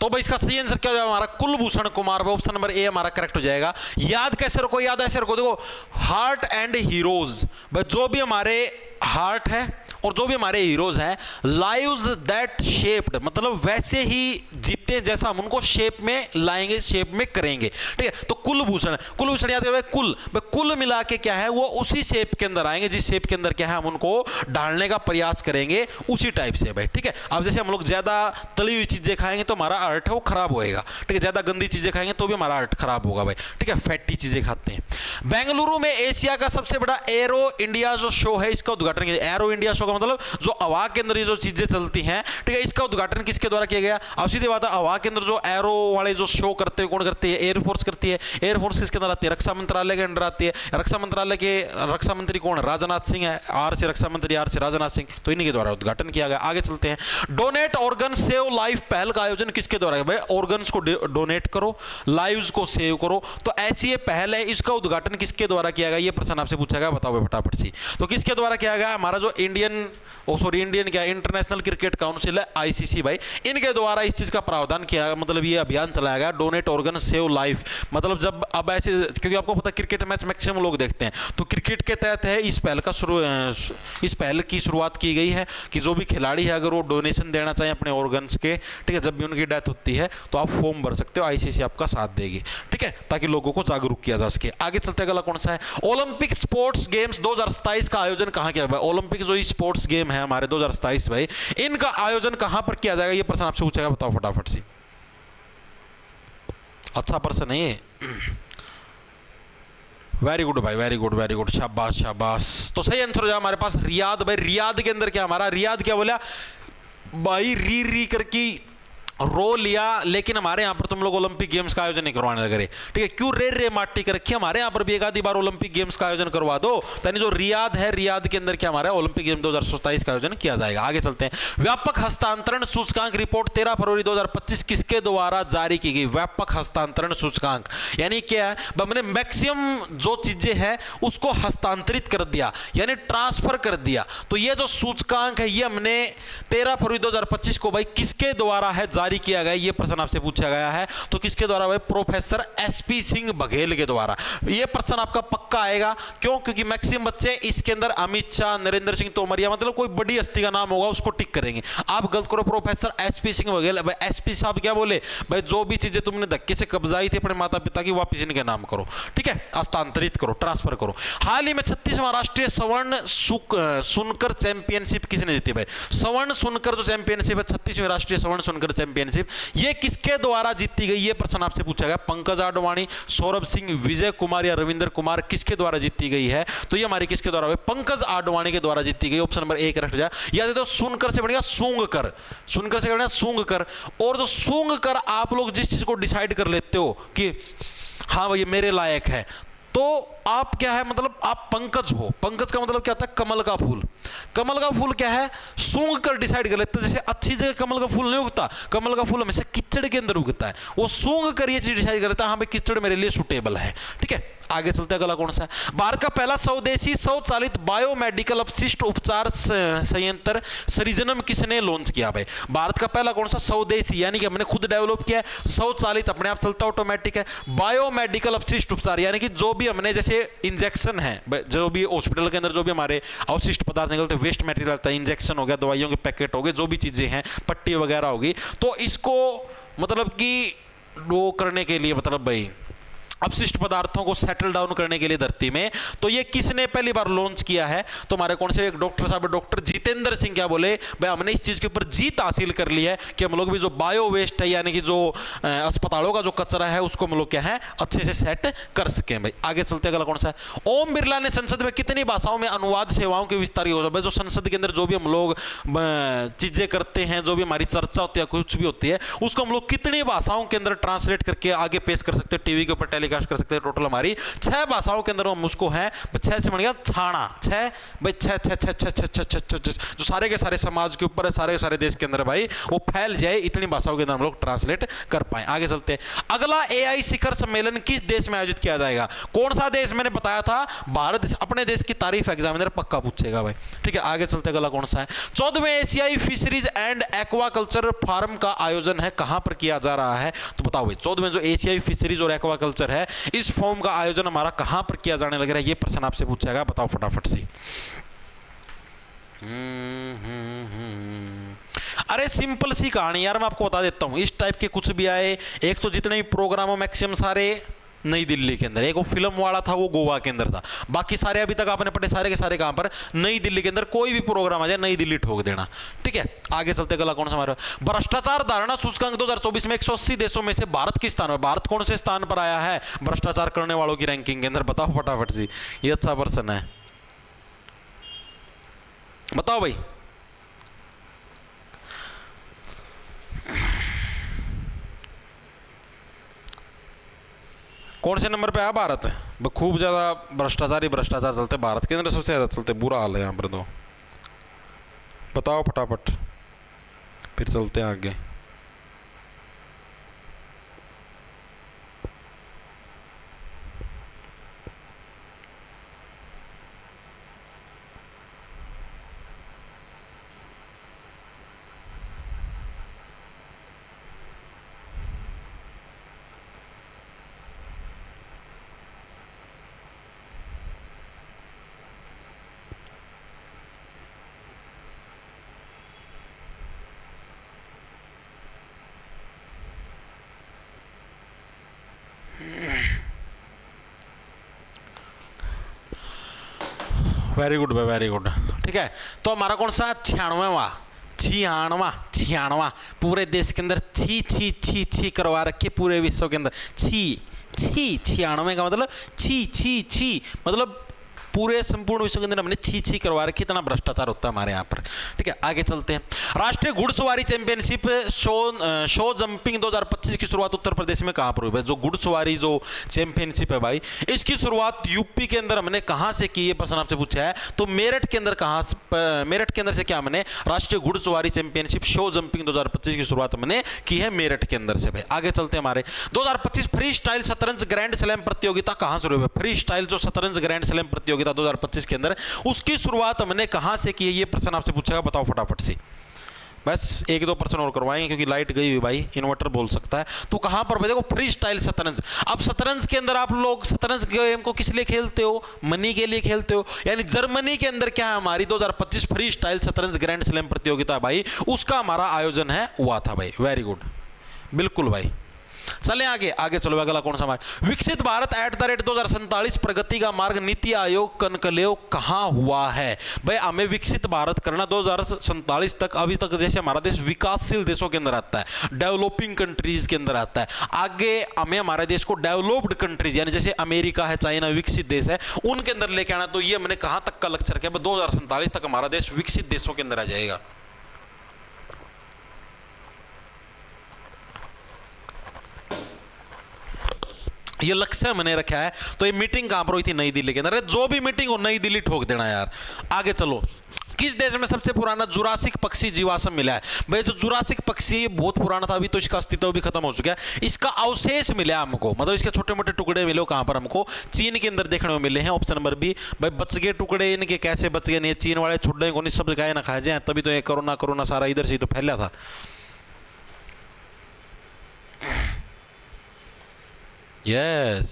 तो भाई इसका सही आंसर क्या हो जाएगा हमारा? कुलभूषण कुमार। ऑप्शन नंबर ए हमारा करेक्ट हो जाएगा। याद कैसे रखो? याद ऐसे रखो, देखो हार्ट एंड हीरोज, भाई जो भी हमारे हार्ट है और जो भी हमारे हीरोज हैं, लाइव्स दैट शेप्ड मतलब वैसे ही जीते जैसा हम उनको शेप में लाएंगे, शेप में करेंगे, ठीक है। तो कुलभूषण, कुलभूषण याद करें कुल, कुल मिला के क्या है वो उसी शेप के अंदर आएंगे जिस शेप के अंदर क्या है हम उनको डालने का प्रयास करेंगे, उसी टाइप से भाई, ठीक है। अब जैसे हम लोग ज्यादा तली हुई चीजें खाएंगे तो हमारा हार्ट है वो खराब होएगा, ठीक है। ज्यादा गंदी चीजें खाएंगे तो भी हमारा हार्ट खराब होगा भाई, ठीक है। फैटी चीजें खाते हैं। बेंगलुरु में एशिया का सबसे बड़ा एरो इंडिया जो शो है इसका उद्घाटन किया। एरो इंडिया शो का मतलब जो हवा के अंदर ये जो चीजें चलती हैं, ठीक है, इसका उद्घाटन किसके द्वारा किया गया? अब सीधी बात है, हवा के अंदर जो एरो वाले जो शो करते हैं कौन करती है? एयरफोर्स करती है। एयरफोर्स किसके अंदर आती है? रक्षा मंत्रालय के अंदर आती है। रक्षा मंत्रालय के रक्षा मंत्री कौन है? राजनाथ सिंह है। आर से रक्षा मंत्री, आर से राजनाथ सिंह, तो इन्हीं के द्वारा उद्घाटन किया गया। आगे चलते हैं। डोनेट ऑर्गन सेव लाइफ पहल का आयोजन किसके द्वारा है? भाई ऑर्गन्स को डोनेट करो, लाइव्स को सेव करो, तो ऐसी ये पहल है, इसका उद्घाटन किसके द्वारा किया गया? ये प्रश्न आपसे पूछा गया, बताओ फटाफट से। तो किसके द्वारा किया गया? हमारा जो इंडियन क्या इंटरनेशनल क्रिकेट काउंसिल है, आईसीसी भाई, इनके द्वारा इस चीज का प्रावधान किया, मतलब ये अभियान चलाया गया, डोनेट ऑर्गन सेव लाइफ। मतलब जब अब ऐसे, क्योंकि आपको पता क्रिकेट मैच मैक्सिमम लोग देखते हैं, तो क्रिकेट के तहत है इस पहल की शुरुआत की गई है कि जो भी खिलाड़ी है अगर वो डोनेशन देना चाहे अपने ऑर्गन्स के, ठीक है, जब भी उनकी डेथ होती है तो आप फॉर्म भर सकते हो, आईसीसी आपका साथ देगी, ठीक है, ताकि लोगों को जागरूक किया जा सके। आगे चलते अगला कौन सा है? ओलंपिक स्पोर्ट्स गेम्स 2027 का आयोजन कहां किया गया? ओलंपिक जो स्पोर्ट्स गेम है हमारे 2027 भाई, इनका आयोजन कहां पर किया जाएगा? ये प्रश्न आपसे पूछेगा, बताओ फटाफट से। अच्छा प्रश्न है ये, वेरी गुड भाई, वेरी गुड वेरी गुड, शाबाश शाबाश। तो सही आंसर हो जाएगा हमारे पास रियाद भाई। रियाद के अंदर क्या हमारा? रियाद क्या बोला भाई? री करके रो लिया, लेकिन हमारे यहाँ पर तुम लोग ओलंपिक गेम्स का आयोजन नहीं करवाने लग रहे। ठीक है, क्यों रे माटी कर रखी है, हमारे यहाँ पर भी एक आधी बार ओलंपिक गेम्स का आयोजन करवा दो। तो यानी जो रियाद है, रियाद के अंदर क्या हमारा ओलंपिक गेम 2027 का आयोजन किया जाएगा। आगे चलते हैं। व्यापक हस्तांतरण सूचकांक रिपोर्ट 13 फरवरी 2025 किसके द्वारा जारी की गई? व्यापक हस्तांतरण सूचकांक यानी क्या है? हमने मैक्सिमम जो चीजें हैं उसको हस्तांतरित कर दिया, यानी ट्रांसफर कर दिया। तो ये जो सूचकांक है ये हमने 13 फरवरी 2025 को भाई किसके द्वारा है जारी किया गया? ये प्रश्न आपसे पूछा गया है। तो किसके द्वारा भाई? प्रोफेसर एसपी सिंह बघेल के द्वारा। ये प्रश्न आपका पक्का आएगा। क्यों? क्योंकि मैक्सिमम बच्चे इसके अंदर अमित शाह, नरेंद्र सिंह तोमर या मतलब कोई बड़ी हस्ती का नाम होगा उसको टिक करेंगे। आप गलत करो, professor SP Singh Baghel. SP साहब क्या बोले भाई? जो भी चीजें तुमने धक्के से कब्जाई थी अपने माता पिता की, वापिस इनके नाम करो। ठीक है, हस्तांतरित करो, ट्रांसफर करो। हाल ही में 36वां राष्ट्रीय स्वर्ण सुनकर चैंपियनशिप किसने जीती भाई? स्वर्ण सुनकर जो चैंपियनशिप है, 36वीं राष्ट्रीय स्वर्ण सुनकर चैंपियनशिप, ये किसके द्वारा जीती गई? ये प्रश्न आपसे पूछा गया। पंकज आडवाणी, सौरभ सिंह, विजय कुमार या रविंद्र कुमार, किसके द्वारा जीती गई है? तो ये हमारी किसके द्वारा? पंकज आडवाणी के द्वारा जीती गई। ऑप्शन नंबर 1 रख जाए। याद तो सुनकर से बढ़ेगा सूंघकर, सुनकर से बढ़ेगा सूंघकर। और जो सूंघकर आप लोग जिस चीज को डिसाइड कर लेते हो कि हाँ भाई मेरे लायक है, तो आप क्या है मतलब आप पंकज हो। पंकज का मतलब क्या होता है? कमल का फूल। कमल का फूल क्या है? सूंघ कर डिसाइड कर लेते हैं। जैसे अच्छी जगह कमल का फूल नहीं उगता, कमल का फूल हमेशा कीचड़ के अंदर उगता है। वो सूंघ कर ये चीज डिसाइड कर लेता है हाँ भाई कीचड़ मेरे लिए सुटेबल है। ठीक है, आगे चलते हैं। अगला कौन सा है? भारत का पहला स्वदेशी स्वचालित बायोमेडिकल अपशिष्ट उपचार संयंत्र सरिजनम किसने लॉन्च किया भाई? भारत का पहला कौन सा? स्वदेशी यानी कि हमने खुद डेवलप किया है। स्वचालित अपने आप चलता ऑटोमेटिक है। बायोमेडिकल अपशिष्ट उपचार यानी कि जो भी हमने जैसे इंजेक्शन है, जो भी हॉस्पिटल के अंदर जो भी हमारे अवशिष्ट पदार्थ निकलते, वेस्ट मटेरियल आता है, इंजेक्शन हो गया, दवाइयों के पैकेट हो गए, जो भी चीजें हैं, पट्टी वगैरह होगी, तो इसको मतलब कि वो करने के लिए मतलब भाई अपशिष्ट पदार्थों को सेटल डाउन करने के लिए धरती में, तो ये किसने पहली बार लॉन्च किया है? तो हमारे कौन से एक डॉक्टर साहब, डॉक्टर जितेंद्र सिंह क्या बोले भाई हमने इस चीज के ऊपर जीत हासिल कर ली है कि हम लोग भी जो बायो वेस्ट है यानी कि जो अस्पतालों का जो कचरा है उसको हम लोग क्या है अच्छे से सेट कर सके भाई। आगे चलते अगला कौन सा है? ओम बिरला ने संसद में कितनी भाषाओं में अनुवाद सेवाओं की विस्तार योजना भाई? जो संसद के अंदर जो भी हम लोग चीजें करते हैं, जो भी हमारी चर्चा होती है, कुछ भी होती है, उसको हम लोग कितनी भाषाओं के अंदर ट्रांसलेट करके आगे पेश कर सकते हैं, टीवी के ऊपर टेलीकास्ट कर सकते हैं। टोटल हमारी 6 भाषाओं के अंदर हम उसको है 6 से बन गया छाना 6 भाई 6 जो सारे के सारे समाज के ऊपर है, सारे के सारे देश के अंदर भाई वो फैल जाए, इतनी भाषाओं के अंदर हम लोग ट्रांसलेट कर पाए। आगे चलते हैं। अगला एआई शिखर सम्मेलन किस देश में आयोजित किया जाएगा? कौन सा देश? मैंने बताया था भारत देश। अपने देश की तारीफ एग्जामिनर पक्का पूछेगा भाई। ठीक है, आगे चलते। अगला कौन सा है? 14वें एशियाई फिशरीज एंड एक्वाकल्चर फार्म का आयोजन है कहां पर किया जा रहा है? तो बताओ भाई 14वें जो एशियाई फिशरीज और एक्वाकल्चर है इस फॉर्म का आयोजन हमारा कहां पर किया जाने लग रहा है? ये प्रश्न आपसे पूछेगा, बताओ फटाफट से। अरे सिंपल सी कहानी यार, मैं आपको बता देता हूं। इस टाइप के कुछ भी आए, एक तो जितने भी प्रोग्राम हो मैक्सिमम सारे नई दिल्ली के अंदर, एक वो फिल्म वाला था वो गोवा के अंदर था, बाकी सारे अभी तक आपने पढ़े सारे के सारे कहां पर? नई दिल्ली के अंदर। कोई भी प्रोग्राम आ जाए नई दिल्ली ठोक देना। ठीक है, आगे चलते। गला कौन सा हमारा? भ्रष्टाचार धारणा सूचकांक 2024 में 180 देशों में से भारत किस स्थान पर? भारत कौन से स्थान पर आया है भ्रष्टाचार करने वालों की रैंकिंग के अंदर? बताओ फटाफट से। ये अच्छा प्रश्न है, बताओ भाई। कौन से नंबर पे है भारत? खूब ज्यादा भ्रष्टाचार ही भ्रष्टाचार चलते भारत के अंदर, सबसे ज्यादा चलते। बुरा हाल है यहाँ पर तो। बताओ फटाफट, फिर चलते हैं आगे। वेरी गुड भाई, वेरी गुड। ठीक है, तो हमारा कौन सा? 96वां पूरे देश के अंदर छी करवा रखे, पूरे विश्व के अंदर छी 96 का मतलब छी मतलब पूरे संपूर्ण विश्व के अंदर हमने छी छी करवा रखी, इतना भ्रष्टाचार होता है हमारे यहाँ पर। ठीक है, आगे चलते हैं। राष्ट्रीय घुड़सवारी चैंपियनशिप शो जंपिंग 2025 की शुरुआत उत्तर प्रदेश में कहां पर हुई भाई? जो घुड़सवारी जो चैंपियनशिप है भाई, इसकी शुरुआत यूपी के अंदर हमने कहां से की? ये प्रश्न आपसे पूछा है। तो मेरठ के अंदर मेरठ के अंदर से क्या हमने राष्ट्रीय घुड़सवारी चैंपियनशिप शो जंपिंग 2025 की शुरुआत हमने की है मेरठ के अंदर से भाई। आगे चलते हैं हमारे 2025 फ्री स्टाइल शतरंज ग्रैंड स्लैम प्रतियोगिता कहां से हुई? फ्री स्टाइल जो शतरंज ग्रैंड स्लैम प्रतियोगिता 2025 के अंदर, उसकी शुरुआत हमने कहां से की है? ये प्रश्न आपसे पूछेगा, बताओ फटाफट से। बस एक दो प्रश्न और करवाएंगे क्योंकि लाइट गई हुई भाई, इन्वर्टर बोल सकता है। तो कहां पर? देखो फ्री स्टाइल शतरंज। अब शतरंज के अंदर आप लोग शतरंज गेम को किस लिए खेलते हो? मनी के लिए खेलते हो। यानी जर्मनी के अंदर क्या है हमारी 2025 फ्री स्टाइल शतरंज ग्रैंड स्लैम प्रतियोगिता भाई, उसका हमारा आयोजन है हुआ था भाई। वेरी गुड, बिल्कुल भाई। चले आगे, आगे चलो। अगला कौन सा हमारा? विकसित भारत @2047 प्रगति का मार्ग नीति आयोग कनकलेव कहां हुआ है भाई? हमें विकसित भारत करना 2047 तक। अभी तक जैसे हमारा देश विकासशील देशों के अंदर आता है, डेवलपिंग कंट्रीज के अंदर आता है, आगे हमें हमारे देश को डेवलप्ड कंट्रीज यानी जैसे अमेरिका है, चाइना विकसित देश है, उनके अंदर लेके आना। तो ये हमने कहां तक का लक्ष्य रखा है? 2047 तक हमारा देश विकसित देशों के अंदर आ जाएगा। ये लक्ष्य मैंने रखा है। तो ये मीटिंग कहां पर हुई थी? नई दिल्ली के अंदर। जो भी मीटिंग हो नई दिल्ली ठोक देना यार। आगे चलो। किस देश में सबसे पुराना जुरासिक पक्षी जीवाश्म मिला है भाई? जो जुरासिक पक्षी है ये बहुत पुराना था, अभी तो इसका अस्तित्व भी खत्म हो चुका है। इसका अवशेष मिला हमको, मतलब इसके छोटे मोटे टुकड़े मिले। कहां पर हमको? चीन के अंदर देखने को मिले हैं। ऑप्शन नंबर बी भाई। बच गए टुकड़े इनके, कैसे बच गए? नहीं, चीन वाले छुट्टे को नहीं, सब गाय ना खा जाए, तभी तो ये कोरोना सारा इधर से तो फैला था। यस,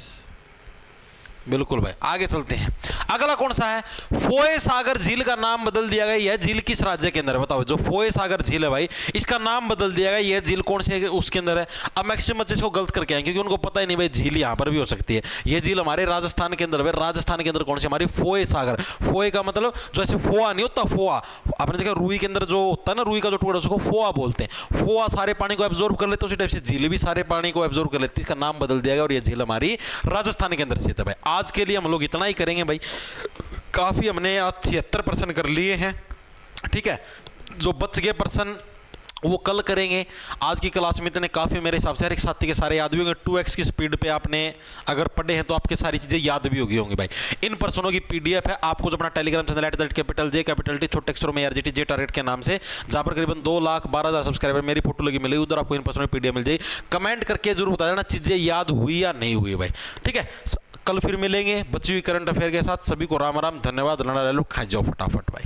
बिल्कुल भाई। आगे चलते हैं। अगला कौन सा है? फोए सागर झील का नाम बदल दिया गया। यह झील किस राज्य के अंदर है? बताओ। जो फोए सागर झील है भाई, इसका नाम बदल दिया गया। यह झील कौन से उसके अंदर है? अब मैक्सिमम बच्चे इसको गलत करके आए क्योंकि उनको पता ही नहीं भाई झील यहाँ पर भी हो सकती है। यह झील हमारे राजस्थान के अंदर है। राजस्थान के अंदर कौन सी? हमारी फोए सागर। फोए का मतलब जो ऐसे फोआ नहीं होता, फोआ आपने देखा रुई के अंदर जो होता है ना, रुई का जो टुकड़ा, उसको फोआ बोलते हैं। फोआ सारे पानी को एब्जॉर्ब कर लेते, उसी टाइप से झील भी सारे पानी को एब्जॉर्ब कर लेती है। इसका नाम बदल दिया गया और यह झील हमारी राजस्थान के अंदर स्थित है भाई। आज के लिए हम लोग इतना ही करेंगे भाई, काफी हमने आज 76 प्रश्न कर लिए हैं। ठीक है, जो बच गए प्रश्न वो कल करेंगे। आज की क्लास में इतने काफ़ी मेरे हिसाब से हर एक साथी के सारे याद भी होंगे। 2x की स्पीड पे आपने अगर पढ़े हैं तो आपके सारी चीज़ें याद भी होंगी भाई। इन प्रश्नों की PDF है। आपको जो अपना टेलीग्राम चैनल @J छोटे अक्षरों में RGT J टारगेट के नाम से, जहाँ पर करीबन 2,12,000 सब्सक्राइबर मेरी फोटो लगी मिलेगी, उधर आपको इन प्रश्नों की PDF मिल जाएगी। कमेंट करके जरूर बता देना चीज़ें याद हुई या नहीं हुई भाई। ठीक है, कल फिर मिलेंगे बची हुई करंट अफेयर के साथ। सभी को राम राम, धन्यवाद। लड़ा ले लो, खा जाओ फटाफट भाई।